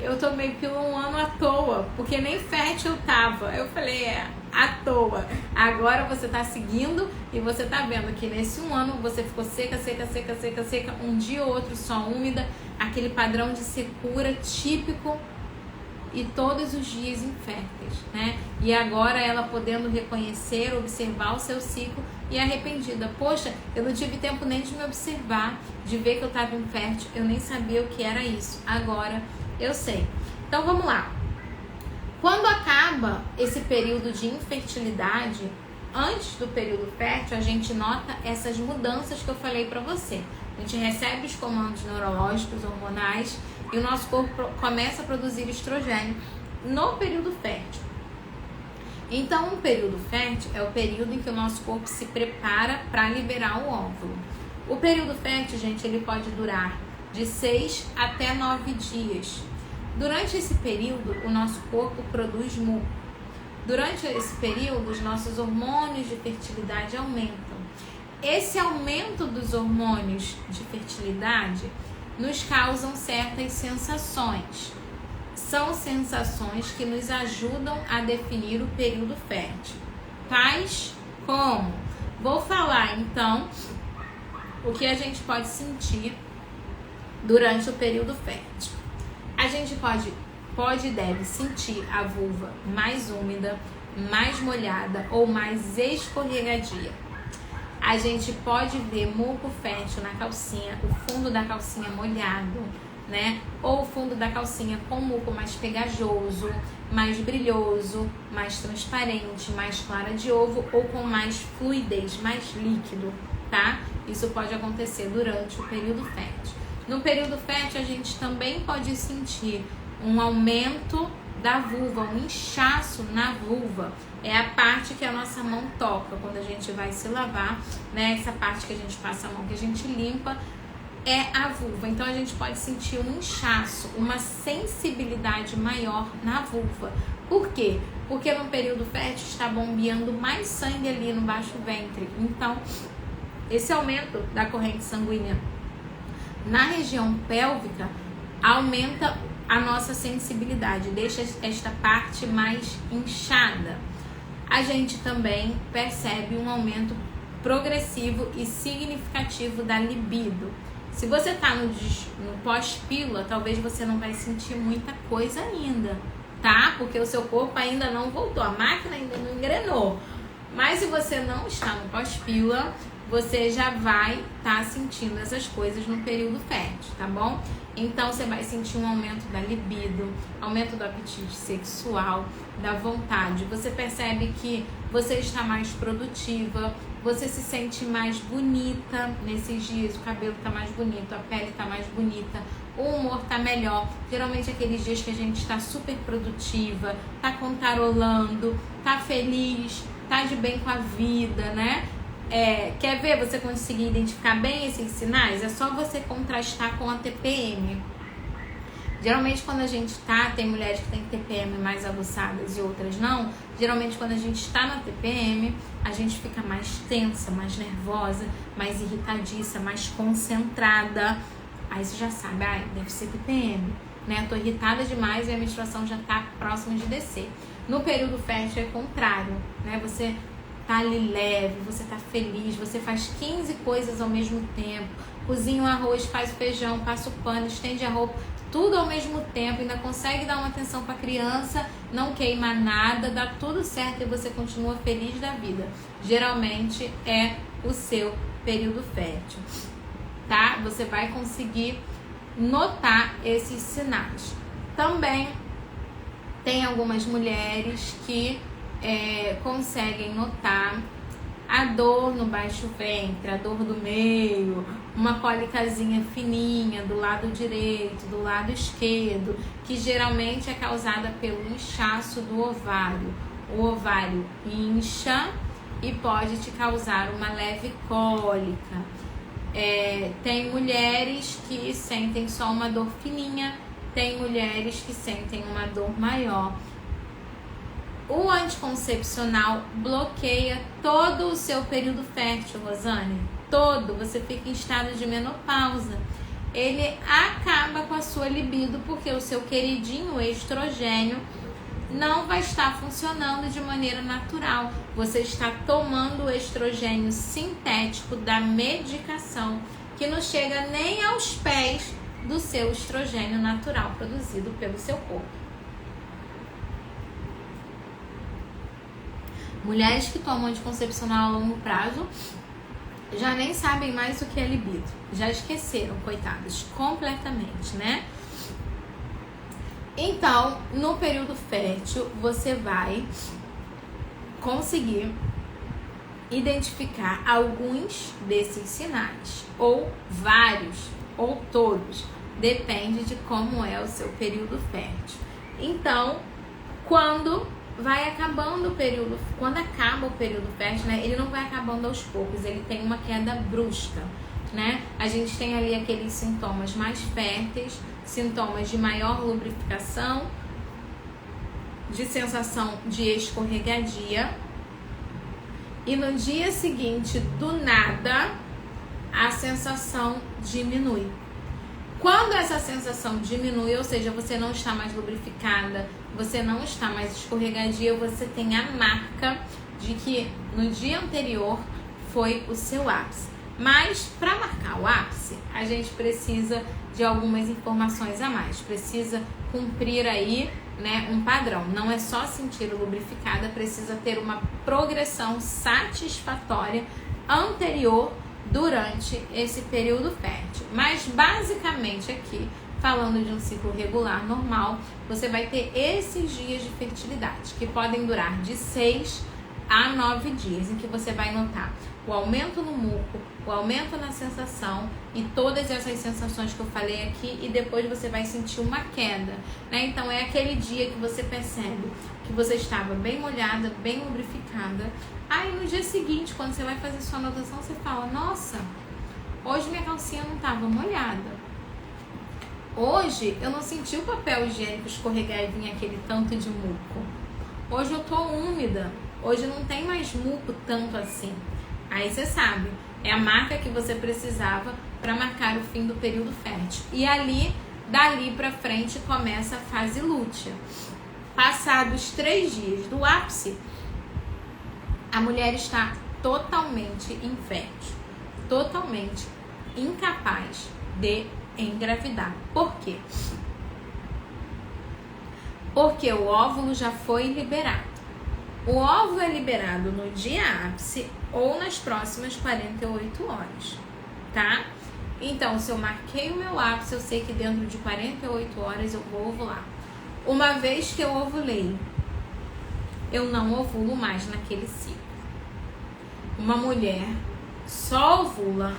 eu tomei pílula um ano à toa, porque nem fértil eu tava. Eu falei, à toa. Agora você tá seguindo e você tá vendo que nesse um ano você ficou seca, um dia ou outro só úmida, aquele padrão de secura típico e todos os dias inférteis, né? E agora ela podendo reconhecer, observar o seu ciclo e arrependida. Poxa, eu não tive tempo nem de me observar, de ver que eu estava infértil, eu nem sabia o que era isso. Agora eu sei. Então vamos lá. Quando acaba esse período de infertilidade, antes do período fértil, a gente nota essas mudanças que eu falei para você. A gente recebe os comandos neurológicos, hormonais, e o nosso corpo começa a produzir estrogênio no período fértil. Então, o período fértil é o período em que o nosso corpo se prepara para liberar o óvulo. O período fértil, gente, ele pode durar de 6 até 9 dias. Durante esse período, o nosso corpo produz muco. Durante esse período, os nossos hormônios de fertilidade aumentam. Esse aumento dos hormônios de fertilidade nos causam certas sensações. São sensações que nos ajudam a definir o período fértil. Tais como, vou falar então o que a gente pode sentir durante o período fértil. A gente pode e deve sentir a vulva mais úmida, mais molhada ou mais escorregadia. A gente pode ver muco fértil na calcinha, o fundo da calcinha molhado, né? Ou o fundo da calcinha com muco mais pegajoso, mais brilhoso, mais transparente, mais clara de ovo ou com mais fluidez, mais líquido, tá? Isso pode acontecer durante o período fértil. No período fértil, a gente também pode sentir um aumento da vulva, um inchaço na vulva. É a parte que a nossa mão toca quando a gente vai se lavar, né? Essa parte que a gente passa a mão, que a gente limpa, é a vulva. Então a gente pode sentir um inchaço, uma sensibilidade maior na vulva. Por quê? Porque no período fértil está bombeando mais sangue ali no baixo ventre. Então, esse aumento da corrente sanguínea na região pélvica aumenta a nossa sensibilidade, deixa esta parte mais inchada. A gente também percebe um aumento progressivo e significativo da libido. Se você está no pós-pílula, talvez você não vai sentir muita coisa ainda, tá? Porque o seu corpo ainda não voltou, a máquina ainda não engrenou. Mas se você não está no pós-pílula, você já vai estar sentindo essas coisas no período fértil, tá bom? Então você vai sentir um aumento da libido, aumento do apetite sexual, da vontade. Você percebe que você está mais produtiva, você se sente mais bonita nesses dias, o cabelo está mais bonito, a pele está mais bonita, o humor está melhor. Geralmente aqueles dias que a gente está super produtiva, está cantarolando, está feliz, está de bem com a vida, né? Quer ver você conseguir identificar bem esses sinais? É só você contrastar com a TPM. Geralmente quando a gente tem mulheres que têm TPM mais aguçadas e outras não. Geralmente quando a gente está na TPM, a gente fica mais tensa, mais nervosa, mais irritadiça, mais concentrada. Aí você já sabe, deve ser TPM, né? Tô irritada demais e a menstruação já tá próxima de descer. No período fértil é contrário, né? Você tá ali leve, você tá feliz, você faz 15 coisas ao mesmo tempo, cozinha o arroz, faz o feijão, passa o pano, estende a roupa, tudo ao mesmo tempo, ainda consegue dar uma atenção para a criança, não queima nada, dá tudo certo e você continua feliz da vida. Geralmente é o seu período fértil, tá? Você vai conseguir notar esses sinais. Também tem algumas mulheres que conseguem notar a dor no baixo ventre, a dor do meio, uma cólicazinha fininha do lado direito, do lado esquerdo, que geralmente é causada pelo inchaço do ovário. O ovário incha e pode te causar uma leve cólica. Tem mulheres que sentem só uma dor fininha, tem mulheres que sentem uma dor maior. O anticoncepcional bloqueia todo o seu período fértil, Rosane. Todo. Você fica em estado de menopausa. ele acaba com a sua libido, porque o seu queridinho estrogênio não vai estar funcionando de maneira natural. Você está tomando o estrogênio sintético da medicação, que não chega nem aos pés do seu estrogênio natural produzido pelo seu corpo. Mulheres que tomam anticoncepcional a longo prazo já nem sabem mais o que é libido. Já esqueceram, coitadas, completamente, né? Então, no período fértil, você vai conseguir identificar alguns desses sinais, ou vários, ou todos. Depende de como é o seu período fértil. Então, quando acaba o período fértil, né, ele não vai acabando aos poucos, ele tem uma queda brusca, né? A gente tem ali aqueles sintomas mais férteis, sintomas de maior lubrificação, de sensação de escorregadia, e no dia seguinte, do nada, a sensação diminui. Quando essa sensação diminui, ou seja, você não está mais lubrificada, você não está mais escorregadia, você tem a marca de que no dia anterior foi o seu ápice. Mas para marcar o ápice, a gente precisa de algumas informações a mais, precisa cumprir aí, né, um padrão. Não é só sentir lubrificada, precisa ter uma progressão satisfatória anterior durante esse período fértil. Mas basicamente aqui, falando de um ciclo regular normal, você vai ter esses dias de fertilidade, que podem durar de 6 a 9 dias, em que você vai notar o aumento no muco, o aumento na sensação e todas essas sensações que eu falei aqui, e depois você vai sentir uma queda, né? Então é aquele dia que você percebe que você estava bem molhada, bem lubrificada. Aí no dia seguinte, quando você vai fazer sua anotação, você fala: nossa, hoje minha calcinha não estava molhada. Hoje eu não senti o papel higiênico escorregar e vir aquele tanto de muco. Hoje eu tô úmida. Hoje não tem mais muco tanto assim. Aí você sabe, é a marca que você precisava para marcar o fim do período fértil. E dali pra frente, começa a fase lútea. Passados 3 dias do ápice, a mulher está totalmente infértil, totalmente incapaz de engravidar. Por quê? Porque o óvulo já foi liberado. O óvulo é liberado no dia ápice ou nas próximas 48 horas, tá? Então, se eu marquei o meu ápice, eu sei que dentro de 48 horas eu vou ovular. Uma vez que eu ovulei, eu não ovulo mais naquele ciclo. Uma mulher só ovula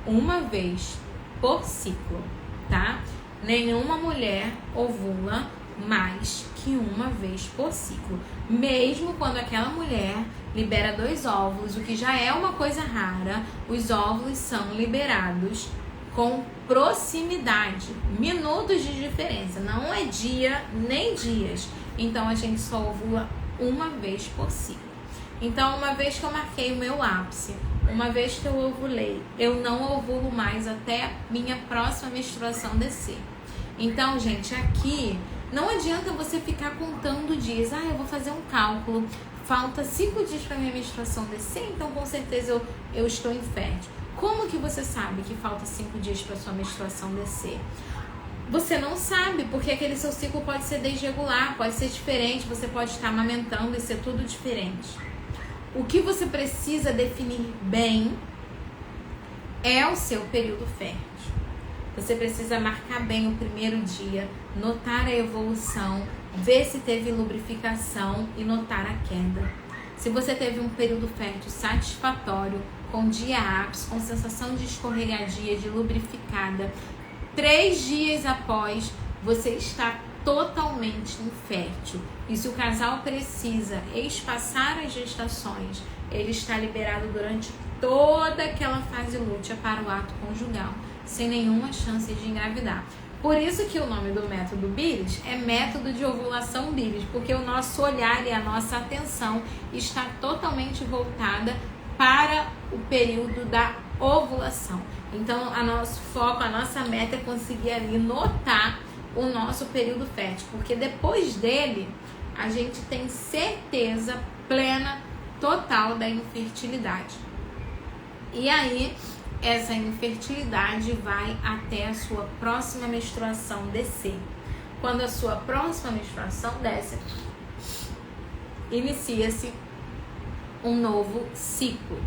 uma vez por ciclo, tá? Nenhuma mulher ovula mais que uma vez por ciclo. Mesmo quando aquela mulher libera 2 óvulos, o que já é uma coisa rara, os óvulos são liberados com proximidade, minutos de diferença, não é dia nem dias. Então a gente só ovula uma vez por ciclo. Então, uma vez que eu marquei o meu ápice, uma vez que eu ovulei, eu não ovulo mais até minha próxima menstruação descer. Então, gente, aqui não adianta você ficar contando dias. Eu vou fazer um cálculo, falta 5 dias para minha menstruação descer, então com certeza eu estou infértil. Como que você sabe que falta 5 dias para sua menstruação descer? Você não sabe, porque aquele seu ciclo pode ser desregular, pode ser diferente, você pode estar amamentando e ser tudo diferente. O que você precisa definir bem é o seu período fértil. Você precisa marcar bem o primeiro dia, notar a evolução, ver se teve lubrificação e notar a queda. Se você teve um período fértil satisfatório, com dia ápice, com sensação de escorregadia, de lubrificada, 3 dias após, você está totalmente infértil. E se o casal precisa espaçar as gestações, ele está liberado durante toda aquela fase lútea para o ato conjugal, sem nenhuma chance de engravidar. Por isso que o nome do método Bilis é método de ovulação Bilis, porque o nosso olhar e a nossa atenção está totalmente voltada para o período da ovulação. Então, a nosso foco, a nossa meta é conseguir ali notar o nosso período fértil, porque depois dele a gente tem certeza plena, total da infertilidade. E aí, essa infertilidade vai até a sua próxima menstruação descer. Quando a sua próxima menstruação desce, inicia-se um novo ciclo.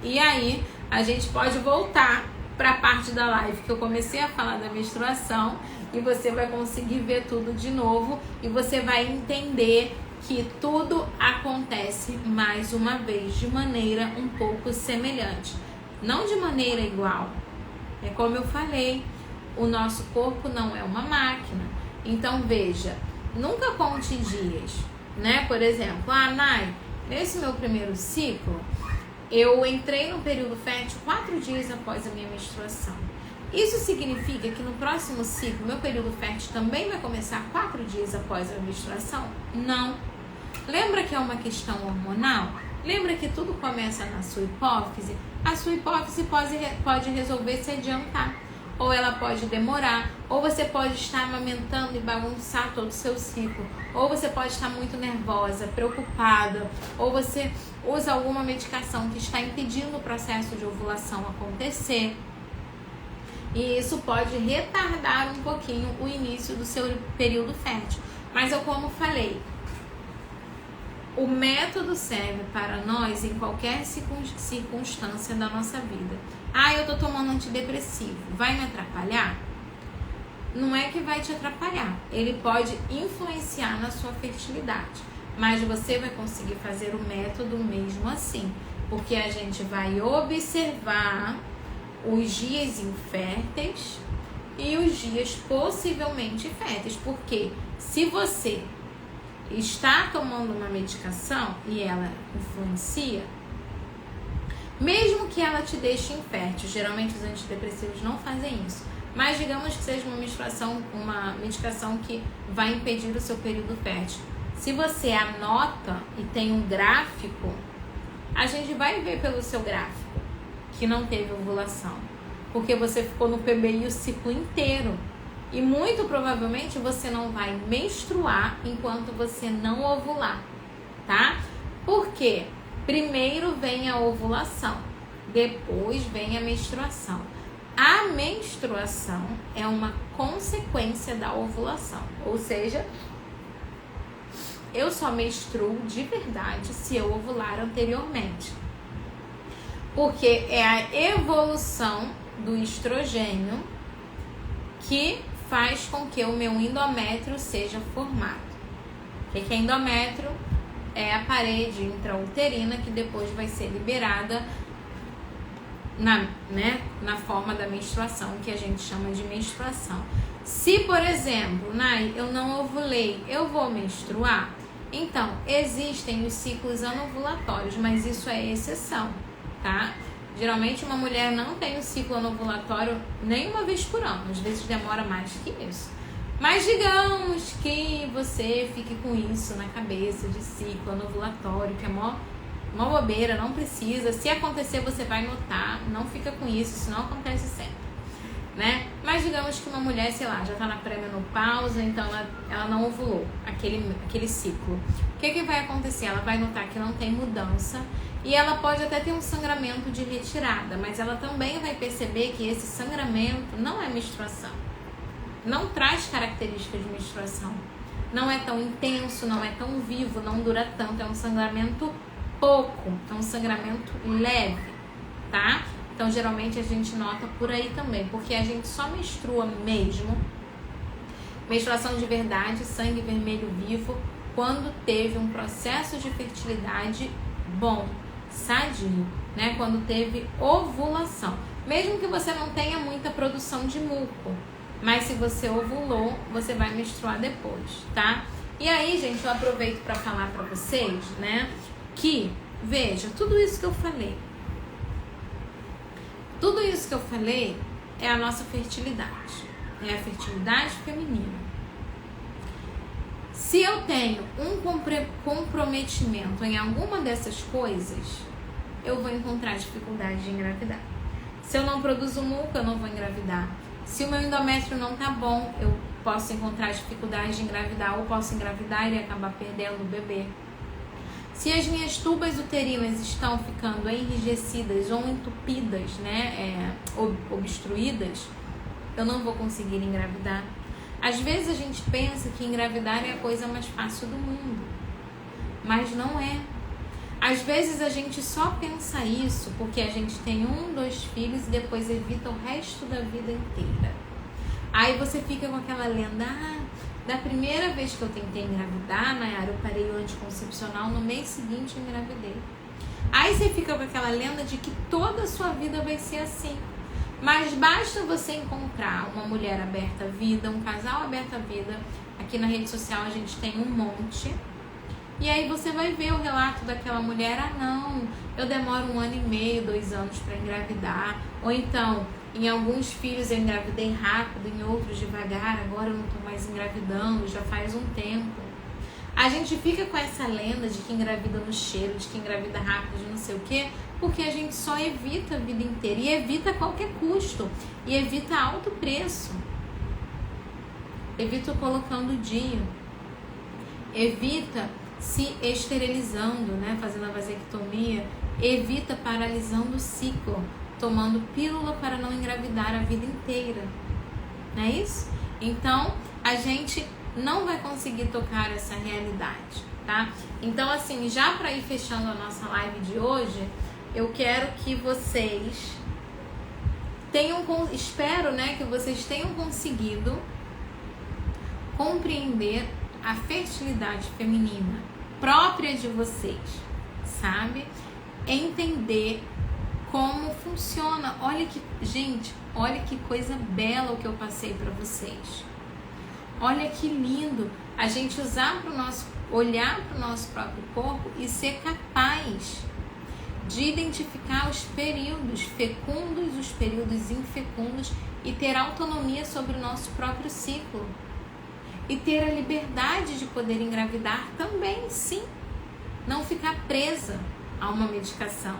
E aí, a gente pode voltar para a parte da live que eu comecei a falar da menstruação e você vai conseguir ver tudo de novo e você vai entender que tudo acontece mais uma vez de maneira um pouco semelhante, não de maneira igual. É como eu falei, o nosso corpo não é uma máquina. Então veja, nunca conte dias, né? Por exemplo, Nai, nesse meu primeiro ciclo, eu entrei no período fértil 4 dias após a minha menstruação. Isso significa que no próximo ciclo, meu período fértil também vai começar 4 dias após a menstruação? Não. Lembra que é uma questão hormonal? Lembra que tudo começa na sua hipófise? A sua hipófise pode resolver se adiantar. Ou ela pode demorar, ou você pode estar amamentando e bagunçar todo o seu ciclo, ou você pode estar muito nervosa, preocupada, ou você usa alguma medicação que está impedindo o processo de ovulação acontecer. E isso pode retardar um pouquinho o início do seu período fértil. Mas eu, como falei, o método serve para nós em qualquer circunstância da nossa vida. Eu tô tomando antidepressivo, vai me atrapalhar? Não é que vai te atrapalhar, ele pode influenciar na sua fertilidade, mas você vai conseguir fazer o método mesmo assim, porque a gente vai observar os dias inférteis e os dias possivelmente férteis, porque se você está tomando uma medicação e ela influencia, mesmo que ela te deixe infértil, geralmente os antidepressivos não fazem isso, mas digamos que seja uma medicação que vai impedir o seu período fértil. Se você anota e tem um gráfico, a gente vai ver pelo seu gráfico que não teve ovulação, porque você ficou no PBI o ciclo inteiro. E muito provavelmente você não vai menstruar enquanto você não ovular, tá? Por quê? Primeiro vem a ovulação, depois vem a menstruação. A menstruação é uma consequência da ovulação, ou seja, eu só menstruo de verdade se eu ovular anteriormente, porque é a evolução do estrogênio que faz com que o meu endométrio seja formado. O que é endométrio? É a parede intrauterina que depois vai ser liberada na forma da menstruação, que a gente chama de menstruação. Se, por exemplo, Nai, eu não ovulei, eu vou menstruar? Então, existem os ciclos anovulatórios, mas isso é exceção, tá? Geralmente uma mulher não tem o ciclo anovulatório nem uma vez por ano, às vezes demora mais que isso. Mas digamos que você fique com isso na cabeça de ciclo anovulatório, que é mó bobeira, não precisa. Se acontecer, você vai notar, não fica com isso, isso não acontece sempre, né? Mas digamos que uma mulher, sei lá, já tá na pré-menopausa, então ela não ovulou aquele ciclo. O que vai acontecer? Ela vai notar que não tem mudança e ela pode até ter um sangramento de retirada, mas ela também vai perceber que esse sangramento não é menstruação. Não traz características de menstruação. Não é tão intenso, não é tão vivo, não dura tanto. É um sangramento pouco, é um sangramento leve, tá? Então, geralmente a gente nota por aí também, porque a gente só menstrua mesmo, menstruação de verdade, sangue vermelho vivo, quando teve um processo de fertilidade bom, sadio, né? Quando teve ovulação. Mesmo que você não tenha muita produção de muco, mas se você ovulou, você vai menstruar depois, tá? E aí, gente, eu aproveito para falar para vocês, né, que, veja, tudo isso que eu falei é a nossa fertilidade, é a fertilidade feminina. Se eu tenho um comprometimento em alguma dessas coisas, eu vou encontrar dificuldade de engravidar. Se eu não produzo muco, eu não vou engravidar. Se o meu endométrio não tá bom, eu posso encontrar dificuldade de engravidar, ou posso engravidar e acabar perdendo o bebê. Se as minhas tubas uterinas estão ficando enrijecidas ou entupidas, né, obstruídas, eu não vou conseguir engravidar. Às vezes a gente pensa que engravidar é a coisa mais fácil do mundo, mas não é. Às vezes a gente só pensa isso porque a gente tem 1, 2 filhos e depois evita o resto da vida inteira. Aí você fica com aquela lenda, da primeira vez que eu tentei engravidar, Nayara, eu parei o anticoncepcional, no mês seguinte eu engravidei. Aí você fica com aquela lenda de que toda a sua vida vai ser assim. Mas basta você encontrar uma mulher aberta à vida, um casal aberto à vida. Aqui na rede social a gente tem um monte. E aí você vai ver o relato daquela mulher, não, eu demoro 1 ano e meio, 2 anos para engravidar. Ou então, em alguns filhos eu engravidei rápido, em outros devagar, agora eu não estou mais engravidando, já faz um tempo. A gente fica com essa lenda de que engravida no cheiro, de que engravida rápido, de não sei o quê, porque a gente só evita a vida inteira, e evita a qualquer custo, e evita a alto preço. Evita colocando o DIU, evita se esterilizando, né, fazendo a vasectomia, evita paralisando o ciclo, tomando pílula para não engravidar a vida inteira. Não é isso? Então, a gente não vai conseguir tocar essa realidade, tá? Então, assim, já para ir fechando a nossa live de hoje, eu quero que vocês tenham, espero, né, que vocês tenham conseguido compreender a fertilidade feminina própria de vocês, sabe? Entender como funciona. Olha que, gente, olha que coisa bela o que eu passei para vocês. Olha que lindo a gente olhar para o nosso próprio corpo e ser capaz de identificar os períodos fecundos, os períodos infecundos e ter autonomia sobre o nosso próprio ciclo. E ter a liberdade de poder engravidar também, sim. Não ficar presa a uma medicação,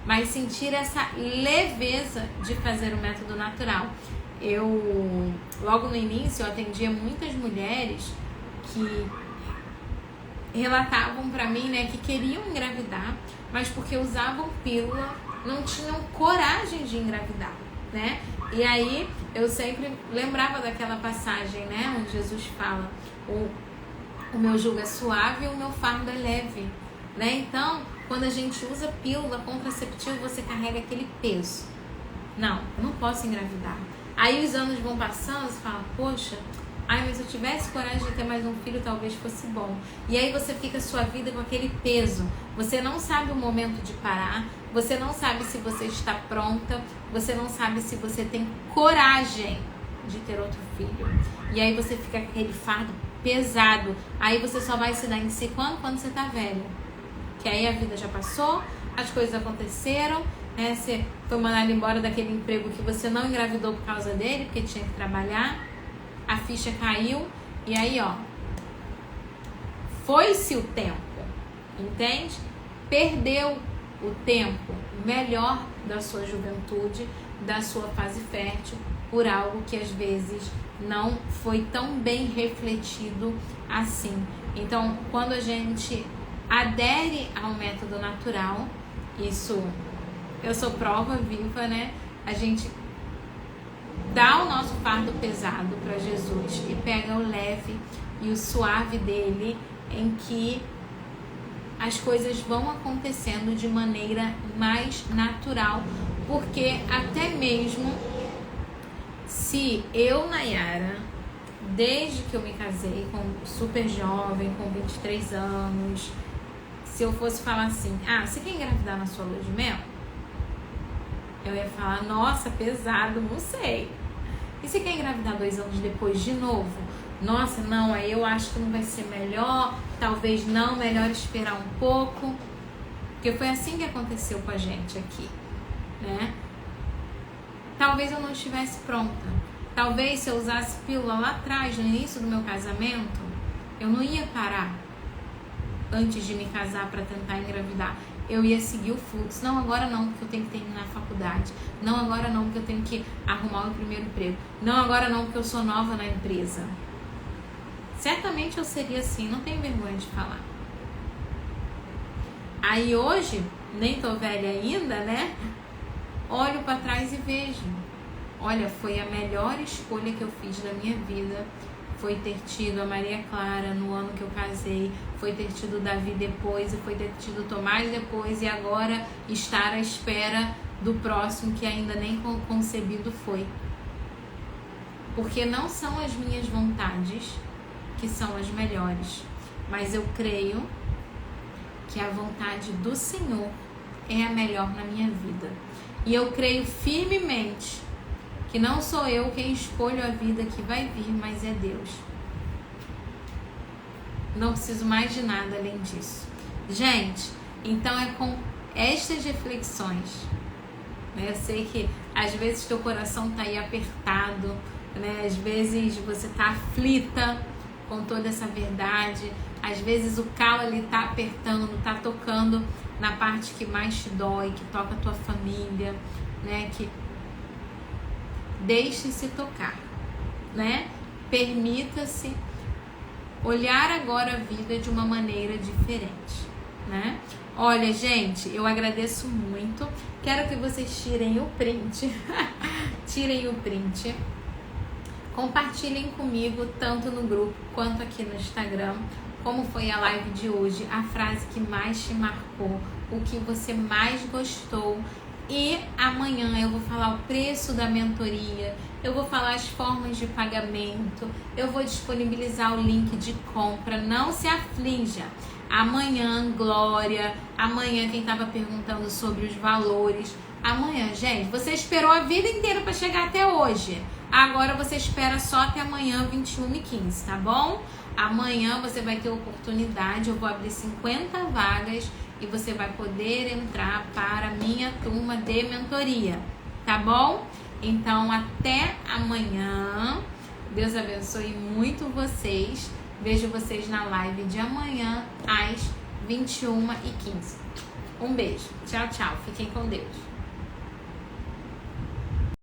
mas sentir essa leveza de fazer o método natural. Logo no início, eu atendia muitas mulheres que relatavam para mim, né, que queriam engravidar, mas porque usavam pílula, não tinham coragem de engravidar, né? E aí, eu sempre lembrava daquela passagem, né, onde Jesus fala, o meu jugo é suave e o meu fardo é leve, né? Então, quando a gente usa pílula contraceptiva, você carrega aquele peso. Não, eu não posso engravidar. Aí os anos vão passando, você fala, poxa, mas se eu tivesse coragem de ter mais um filho, talvez fosse bom. E aí você fica a sua vida com aquele peso. Você não sabe o momento de parar, você não sabe se você está pronta, você não sabe se você tem coragem de ter outro filho. E aí você fica com aquele fardo pesado. Aí você só vai se dar em si quando você tá velha. Que aí a vida já passou, as coisas aconteceram, né? Você foi mandado embora daquele emprego que você não engravidou por causa dele, porque tinha que trabalhar. A ficha caiu e aí, ó, foi-se o tempo, entende? Perdeu o tempo melhor da sua juventude, da sua fase fértil, por algo que às vezes não foi tão bem refletido assim. Então, quando a gente adere ao método natural, isso eu sou prova viva, né? A gente dá o nosso fardo pesado para Jesus e pega o leve e o suave dele, em que as coisas vão acontecendo de maneira mais natural, porque até mesmo se eu, Nayara, desde que eu me casei, super jovem, com 23 anos, se eu fosse falar assim, você quer engravidar na sua lua de mel? Eu ia falar, nossa, pesado, não sei. E você quer engravidar 2 anos depois de novo? Nossa, não, aí eu acho que não vai ser melhor, talvez não, melhor esperar um pouco. Porque foi assim que aconteceu com a gente aqui, né? Talvez eu não estivesse pronta. Talvez se eu usasse pílula lá atrás, no início do meu casamento, eu não ia parar antes de me casar para tentar engravidar. eu ia seguir o fluxo. Não, agora não, porque eu tenho que terminar a faculdade. Não, agora não, porque eu tenho que arrumar o meu primeiro emprego. Não, agora não, porque eu sou nova na empresa. Certamente eu seria assim, não tenho vergonha de falar. Aí hoje, nem tô velha ainda, né? Olho pra trás e vejo. Olha, foi a melhor escolha que eu fiz da minha vida. Foi ter tido a Maria Clara no ano que eu casei, foi ter tido o Davi depois, e foi ter tido o Tomás depois, e agora estar à espera do próximo que ainda nem concebido foi. Porque não são as minhas vontades que são as melhores, mas eu creio que a vontade do Senhor é a melhor na minha vida. E eu creio firmemente que não sou eu quem escolho a vida que vai vir, mas é Deus. Não preciso mais de nada além disso. Gente, então é com estas reflexões, né? Eu sei que às vezes teu coração tá aí apertado, né? Às vezes você tá aflita com toda essa verdade. Às vezes o calo ali tá apertando, tá tocando na parte que mais te dói, que toca a tua família, né? Que deixe-se tocar, né? Permita-se olhar agora a vida de uma maneira diferente, né? Olha, gente, eu agradeço muito. Quero que vocês tirem o print. Tirem o print. Compartilhem comigo, tanto no grupo quanto aqui no Instagram, como foi a live de hoje, a frase que mais te marcou, o que você mais gostou. E amanhã eu vou falar o preço da mentoria, eu vou falar as formas de pagamento, eu vou disponibilizar o link de compra. Não se aflija. Amanhã, Glória, amanhã quem estava perguntando sobre os valores. Amanhã, gente, você esperou a vida inteira para chegar até hoje. Agora você espera só até amanhã, 21h15, tá bom? Amanhã você vai ter oportunidade, eu vou abrir 50 vagas e você vai poder entrar para a minha turma de mentoria, tá bom? Então, até amanhã. Deus abençoe muito vocês. Vejo vocês na live de amanhã, às 21h15. Um beijo. Tchau, tchau. Fiquem com Deus.